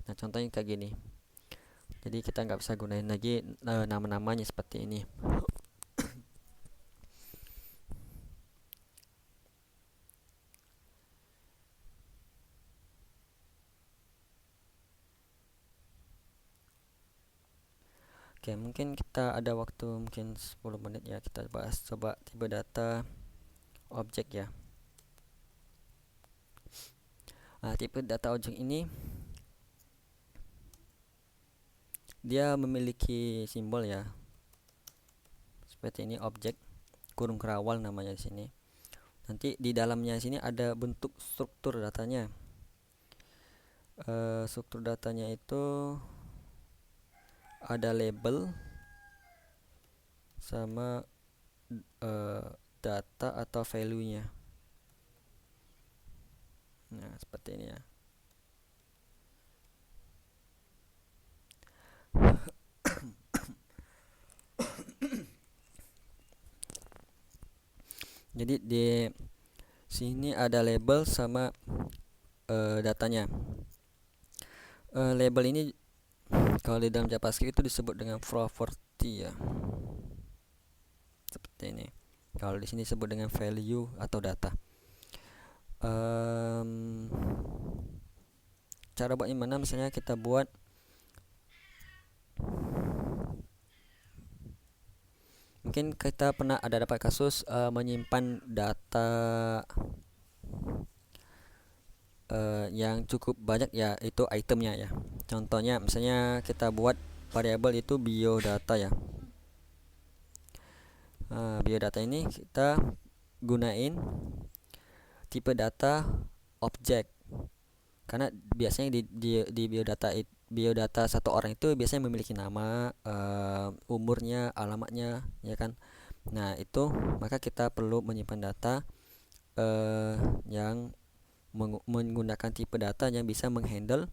Nah, contohnya kayak gini. Jadi kita nggak bisa gunain lagi nama-namanya seperti ini. Oke, mungkin kita ada waktu mungkin 10 menit ya, kita bahas coba tipe data objek ya. Nah, tipe data objek ini dia memiliki simbol ya. Seperti ini, objek kurung kerawal namanya di sini. Nanti di dalamnya sini ada bentuk struktur datanya. Struktur datanya itu ada label sama data atau value-nya. Nah, seperti ini ya. Jadi di Sini ada label sama datanya. Label ini kalau di dalam JavaScript itu disebut dengan property ya, seperti ini. Kalau di sini disebut dengan value atau data. Cara buatnya mana? Misalnya kita buat mungkin kita pernah ada dapat kasus menyimpan data yang cukup banyak ya, itu itemnya ya. Contohnya misalnya kita buat variabel itu biodata ya. Biodata ini kita gunain tipe data objek, karena biasanya di biodata satu orang itu biasanya memiliki nama, umurnya, alamatnya, ya kan. Nah itu maka kita perlu menyimpan data yang menggunakan tipe data yang bisa menghandle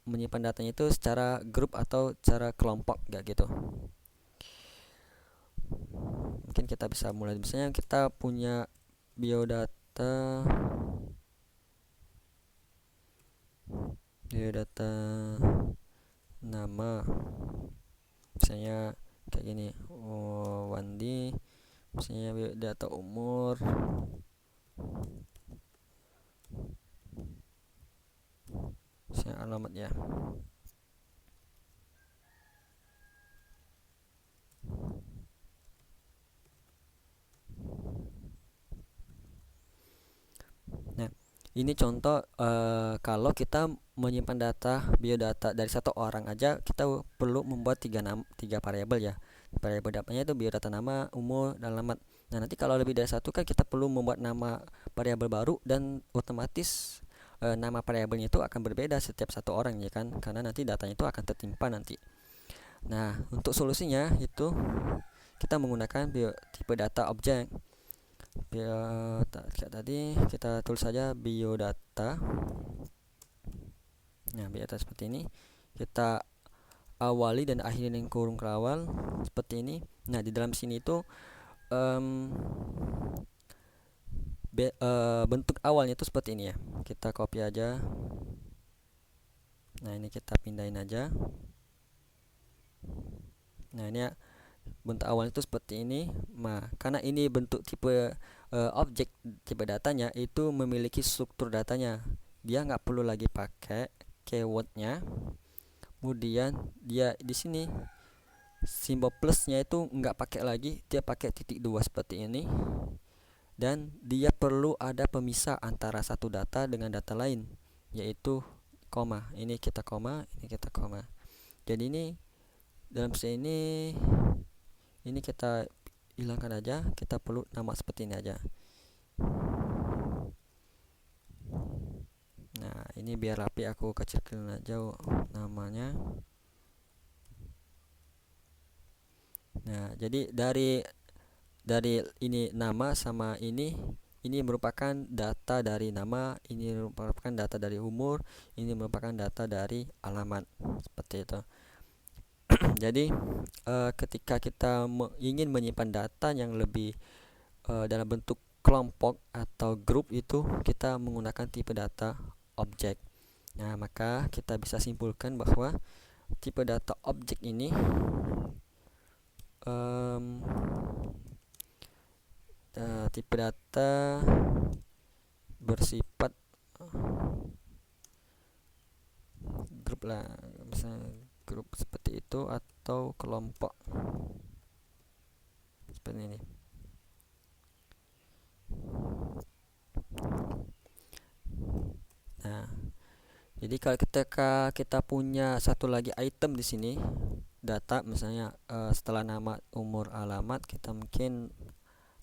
menyimpan datanya itu secara grup atau secara kelompok kayak gitu. Mungkin kita bisa mulai, misalnya kita punya biodata nama, misalnya kayak gini, Wandi, misalnya biodata umur, misalnya alamat ya. Nah, ini contoh kalau kita menyimpan data biodata dari satu orang aja, kita perlu membuat tiga variabel ya. Variabel datanya itu biodata nama, umur, dan alamat. Nah, nanti kalau lebih dari satu kan kita perlu membuat nama variabel baru, dan otomatis nama variabelnya itu akan berbeda setiap satu orang ya kan, karena nanti datanya itu akan tertimpa nanti. Nah, untuk solusinya itu kita menggunakan tipe data objek. Kayak tadi kita tulis saja biodata. Nah, biodata seperti ini. Kita awali dan akhiri dengan kurung kerawal seperti ini. Nah, di dalam sini itu bentuk awalnya itu seperti ini ya. Kita copy aja. Nah, ini kita pindahin aja. Nah, ini ya, bentuk awal itu seperti ini. Nah, karena ini bentuk tipe objek, tipe datanya itu memiliki struktur datanya, dia nggak perlu lagi pakai keywordnya. Kemudian dia di sini simbol plusnya itu nggak pakai lagi, dia pakai titik dua seperti ini. Dan dia perlu ada pemisah antara satu data dengan data lain, yaitu koma. Ini kita koma, ini kita koma. Jadi ini dalam sini ini kita hilangkan aja, kita perlu nama seperti ini aja. Nah, ini biar rapi aku kecilkan aja namanya. Nah, jadi dari ini nama sama ini merupakan data dari nama, ini merupakan data dari umur, ini merupakan data dari alamat, seperti itu. Jadi ketika kita ingin menyimpan data yang lebih dalam bentuk kelompok atau grup, itu kita menggunakan tipe data objek. Nah, maka kita bisa simpulkan bahwa tipe data objek ini tipe data bersifat grup lah, misalnya grup seperti itu atau kelompok seperti ini. Nah, jadi kalau kita punya satu lagi item di sini, data misalnya setelah nama, umur, alamat, kita mungkin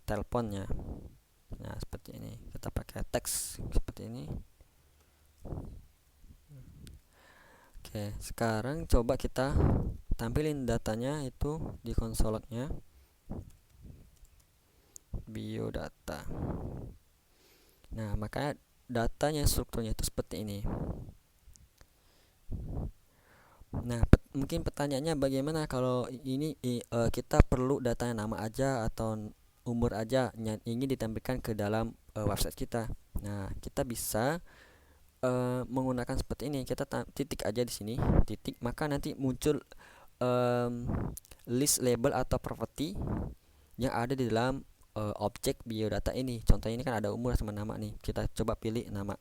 teleponnya. Nah, seperti ini. Kita pakai teks seperti ini. Oke, sekarang coba kita tampilin datanya itu di konsolnya. Biodata. Nah, makanya datanya strukturnya itu seperti ini. Nah, mungkin pertanyaannya bagaimana kalau ini kita perlu datanya nama aja atau umur aja yang ingin ditampilkan ke dalam website kita. Nah, kita bisa menggunakan seperti ini. Kita titik aja di sini, titik, maka nanti muncul em, list label atau properti yang ada di dalam objek biodata ini. Contohnya ini kan ada umur sama nama nih. Kita coba pilih nama.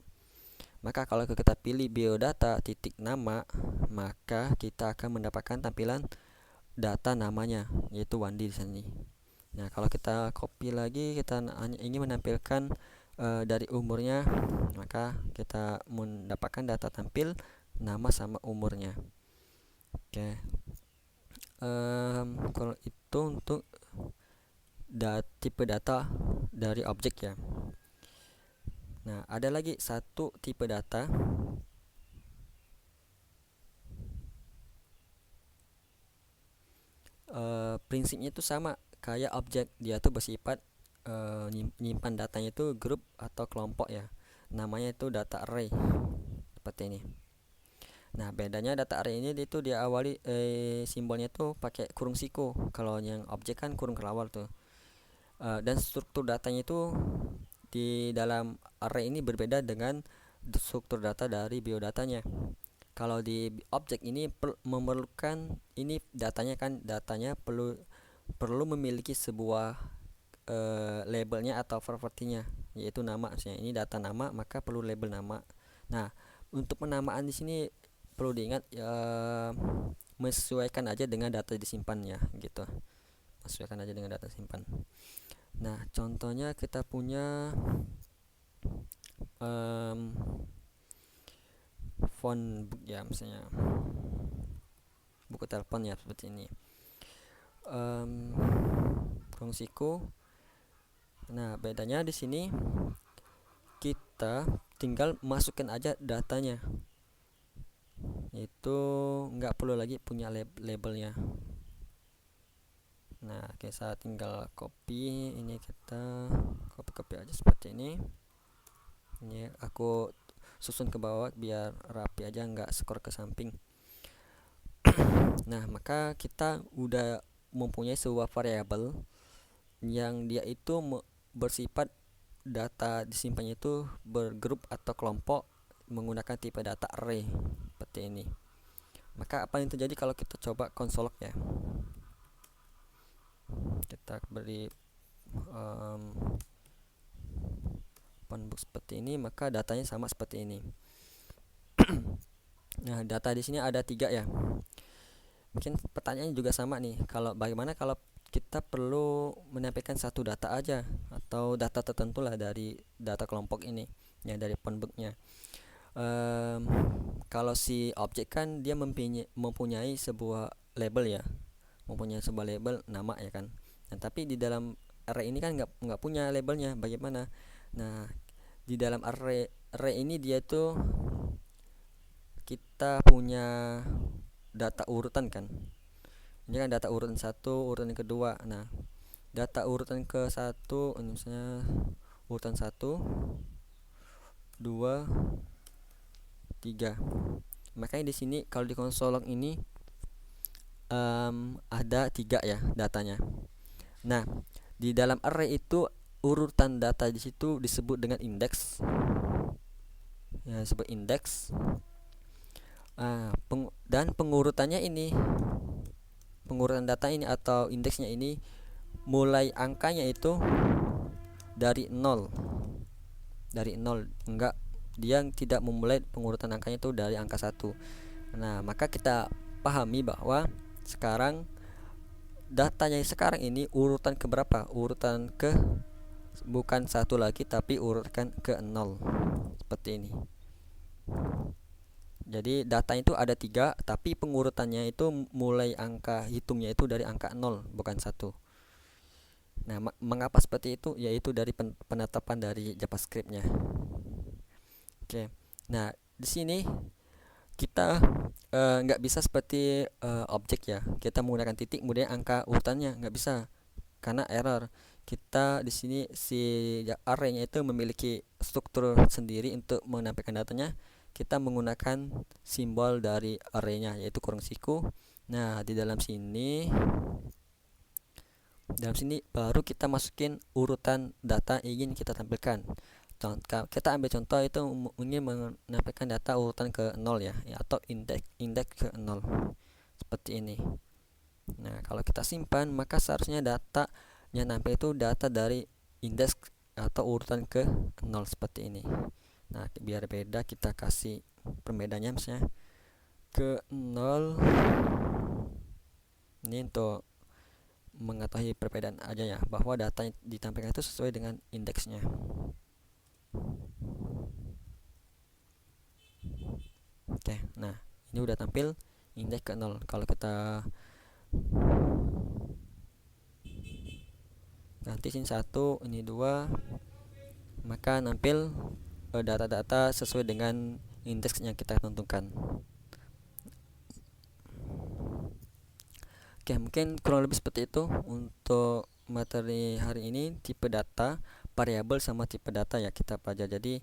Maka kalau kita pilih biodata titik nama, maka kita akan mendapatkan tampilan data namanya, yaitu Wandi di sini. Nah, kalau kita copy lagi, kita hanya ingin menampilkan dari umurnya, maka kita mendapatkan data tampil nama sama umurnya. Oke. Kalau itu untuk tipe data dari objek ya. Nah, ada lagi satu tipe data prinsipnya itu sama kayak objek. Dia tuh bersifat nyimpan datanya itu grup atau kelompok ya. Namanya itu data array seperti ini. Nah, bedanya data array ini itu diawali simbolnya itu pakai kurung siku. Kalau yang objek kan kurung kelawar tuh. Dan struktur datanya itu di dalam array ini berbeda dengan struktur data dari biodatanya. Kalau di objek ini memerlukan ini datanya perlu memiliki sebuah labelnya atau propertinya, yaitu nama. Misalnya ini data nama, maka perlu label nama. Nah, untuk penamaan di sini perlu diingat menyesuaikan aja dengan data disimpan ya, gitu. Menyesuaikan aja dengan data simpan. Nah, contohnya kita punya phone book ya, misalnya buku telepon ya, seperti ini. Fungsiku. Nah, bedanya di sini kita tinggal masukkan aja datanya. Itu nggak perlu lagi punya labelnya. Nah, saya tinggal copy ini, kita copy aja seperti ini. Ini aku susun ke bawah biar rapi aja, nggak skor ke samping. Nah, maka kita udah mempunyai sebuah variabel yang dia itu bersifat data disimpannya itu bergrup atau kelompok menggunakan tipe data array seperti ini. Maka apa yang terjadi kalau kita coba konsol log ya, kita beri funbook seperti ini, maka datanya sama seperti ini. Nah, data di sini ada 3 ya. Mungkin pertanyaannya juga sama nih, kalau bagaimana kalau kita perlu menampilkan satu data aja atau data tertentu lah dari data kelompok ini ya, dari funbooknya. Kalau si objek kan dia mempunyai sebuah label ya, mempunyai sebuah label nama ya kan. Nah, tapi di dalam array ini kan nggak punya labelnya. Bagaimana? Nah, di dalam array ini dia tuh kita punya data urutan kan. Ini kan data urutan 1, urutan yang kedua. Nah, data urutan ke 1 misalnya urutan 1, 2, 3. Makanya di sini kalau di konsol log ini ada 3 ya datanya. Nah, di dalam array itu urutan data di situ disebut dengan indeks. Ya, disebut indeks. Dan pengurutannya ini, pengurutan data ini atau indeksnya ini mulai angkanya itu dari 0. Dari 0, enggak, dia tidak memulai pengurutan angkanya itu dari angka 1. Nah, maka kita pahami bahwa sekarang datanya sekarang ini urutan ke berapa? Urutan ke bukan 1 lagi, tapi urutan ke 0. Seperti ini. Jadi datanya itu ada 3, tapi pengurutannya itu mulai angka hitungnya itu dari angka 0, bukan 1. Nah, mengapa seperti itu? Yaitu dari penetapan dari JavaScript-nya. Oke. Nah, di sini kita nggak bisa seperti objek ya. Kita menggunakan titik kemudian angka urutannya, nggak bisa karena error. Kita di sini si array-nya itu memiliki struktur sendiri untuk menampilkan datanya. Kita menggunakan simbol dari array-nya, yaitu kurung siku. Nah, di dalam sini Dalam sini baru kita masukin urutan data yang ingin kita tampilkan. Kita ambil contoh itu ingin menampilkan data urutan ke 0 ya, atau indeks ke 0 seperti ini. Nah, kalau kita simpan maka seharusnya data yang nampil itu data dari indeks atau urutan ke 0 seperti ini. Nah, biar beda kita kasih perbedaannya misalnya ke 0. Ini untuk mengetahui perbedaan aja ya, bahwa data yang ditampilkan itu sesuai dengan indeksnya. Oke, nah ini udah tampil indeks ke 0. Kalau kita ganti sini 1, ini 2, maka nampil data-data sesuai dengan indeks yang kita tentukan. Oke, mungkin kurang lebih seperti itu untuk materi hari ini. Tipe data, variabel sama tipe data ya kita pelajari. Jadi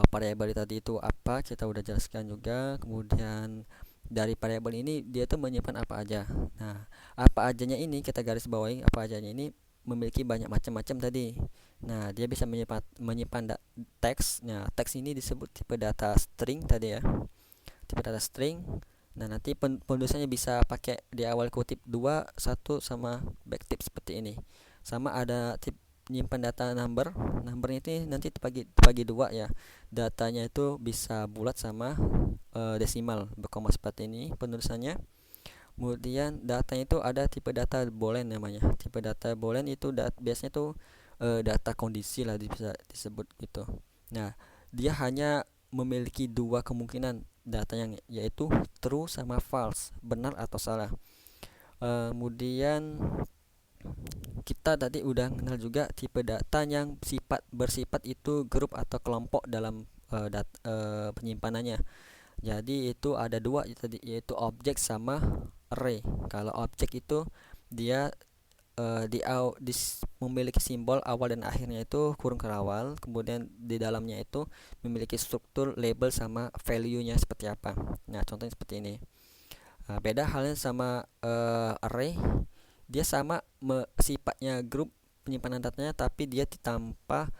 variabel tadi itu apa kita udah jelaskan juga. Kemudian dari variabel ini dia tuh menyimpan apa aja. Nah, apa ajanya ini kita garis bawahi, apa ajanya ini memiliki banyak macam-macam tadi. Nah, dia bisa menyimpan teks. Nah, teks ini disebut tipe data string tadi ya. Tipe data string. Nah, nanti penulisannya bisa pakai di awal kutip 2, 1 sama backtip seperti ini. Sama ada tip nyimpan data number. Numbernya itu nanti bagi 2 ya. Datanya itu bisa bulat sama desimal berkoma seperti ini penulisannya. Kemudian datanya itu ada tipe data boolean namanya. Tipe data boolean itu biasanya tuh data kondisi lah bisa disebut gitu. Nah, dia hanya memiliki dua kemungkinan data yang yaitu true sama false, benar atau salah. Kemudian kita tadi udah kenal juga tipe data yang bersifat itu grup atau kelompok dalam penyimpanannya. Jadi itu ada dua tadi, yaitu objek sama array. Kalau objek itu dia memiliki simbol awal dan akhirnya itu kurung kerawal, kemudian di dalamnya itu memiliki struktur label sama value-nya seperti apa. Nah, contohnya seperti ini. Beda halnya sama array, dia sama sifatnya grup penyimpanan datanya, tapi dia tanpa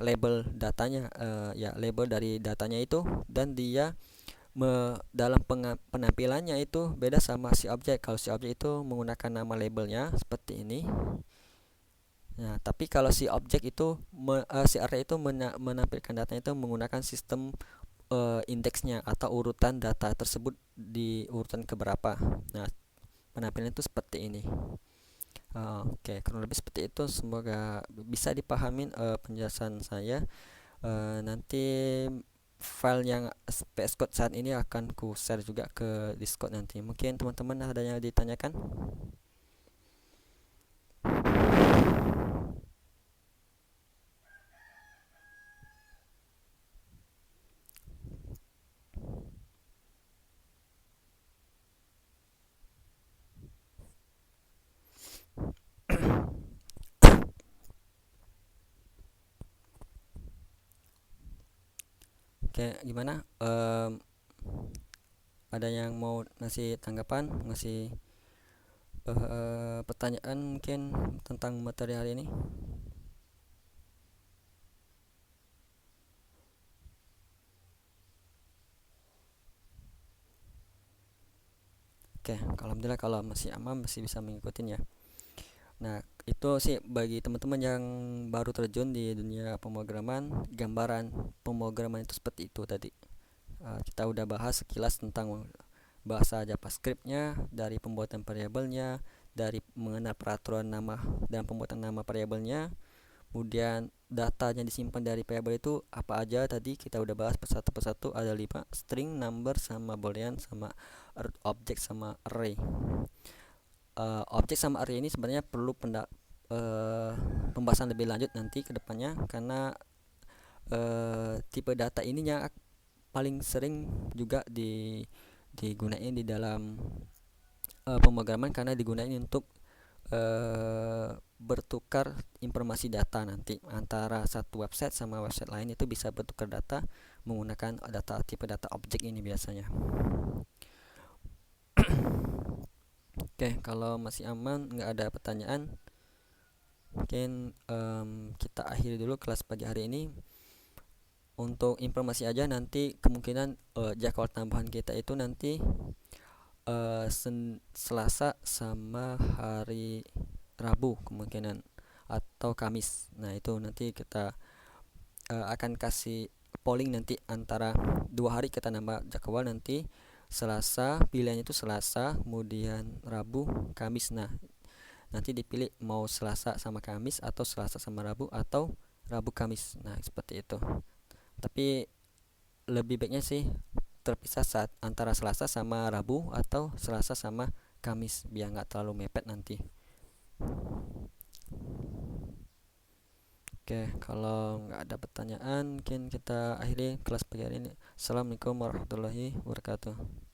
label datanya, ya label dari datanya itu, dan dia dalam penampilannya itu beda sama si objek. Kalau si objek itu menggunakan nama labelnya seperti ini. Nah, tapi kalau si objek itu si array itu menampilkan datanya itu menggunakan sistem indeksnya atau urutan data tersebut di urutan keberapa. Nah, penampilan itu seperti ini. Oke, kurang lebih seperti itu. Semoga bisa dipahamin penjelasan saya. Nanti file yang VS Code saat ini akan ku share juga ke Discord nanti. Mungkin teman-teman ada yang ditanyakan? Oke, gimana? Ada yang mau ngasih tanggapan, ngasih pertanyaan mungkin tentang materi hari ini? Oke, alhamdulillah kalau masih aman, masih bisa mengikutin ya. Nah, itu sih bagi teman-teman yang baru terjun di dunia pemrograman, gambaran pemrograman itu seperti itu tadi. Kita udah bahas sekilas tentang bahasa JavaScript-nya, dari pembuatan variabelnya, dari mengenal peraturan nama dan pembuatan nama variabelnya, kemudian data yang disimpan dari variabel itu apa aja tadi kita udah bahas persatu persatu, ada 5: string, number, sama boolean, sama objek sama array. Objek sama array ini sebenarnya perlu pembahasan lebih lanjut nanti ke depannya, karena tipe data ini yang paling sering juga digunain di dalam pemrograman, karena digunain untuk bertukar informasi data nanti antara satu website sama website lain. Itu bisa bertukar data menggunakan tipe data objek ini biasanya. Oke, kalau masih aman, nggak ada pertanyaan, mungkin kita akhiri dulu kelas pagi hari ini. Untuk informasi aja, nanti kemungkinan jadwal tambahan kita itu nanti Selasa sama hari Rabu kemungkinan, atau Kamis. Nah, itu nanti kita akan kasih polling nanti antara 2 hari kita nambah jadwal nanti. Selasa, pilihannya itu Selasa, kemudian Rabu, Kamis. Nah, nanti dipilih mau Selasa sama Kamis, atau Selasa sama Rabu, atau Rabu Kamis. Nah, seperti itu. Tapi lebih baiknya sih terpisah saat antara Selasa sama Rabu, atau Selasa sama Kamis, biar nggak terlalu mepet nanti. Oke, kalau nggak ada pertanyaan, mungkin kita akhiri kelas pagi hari ini. Assalamualaikum warahmatullahi wabarakatuh.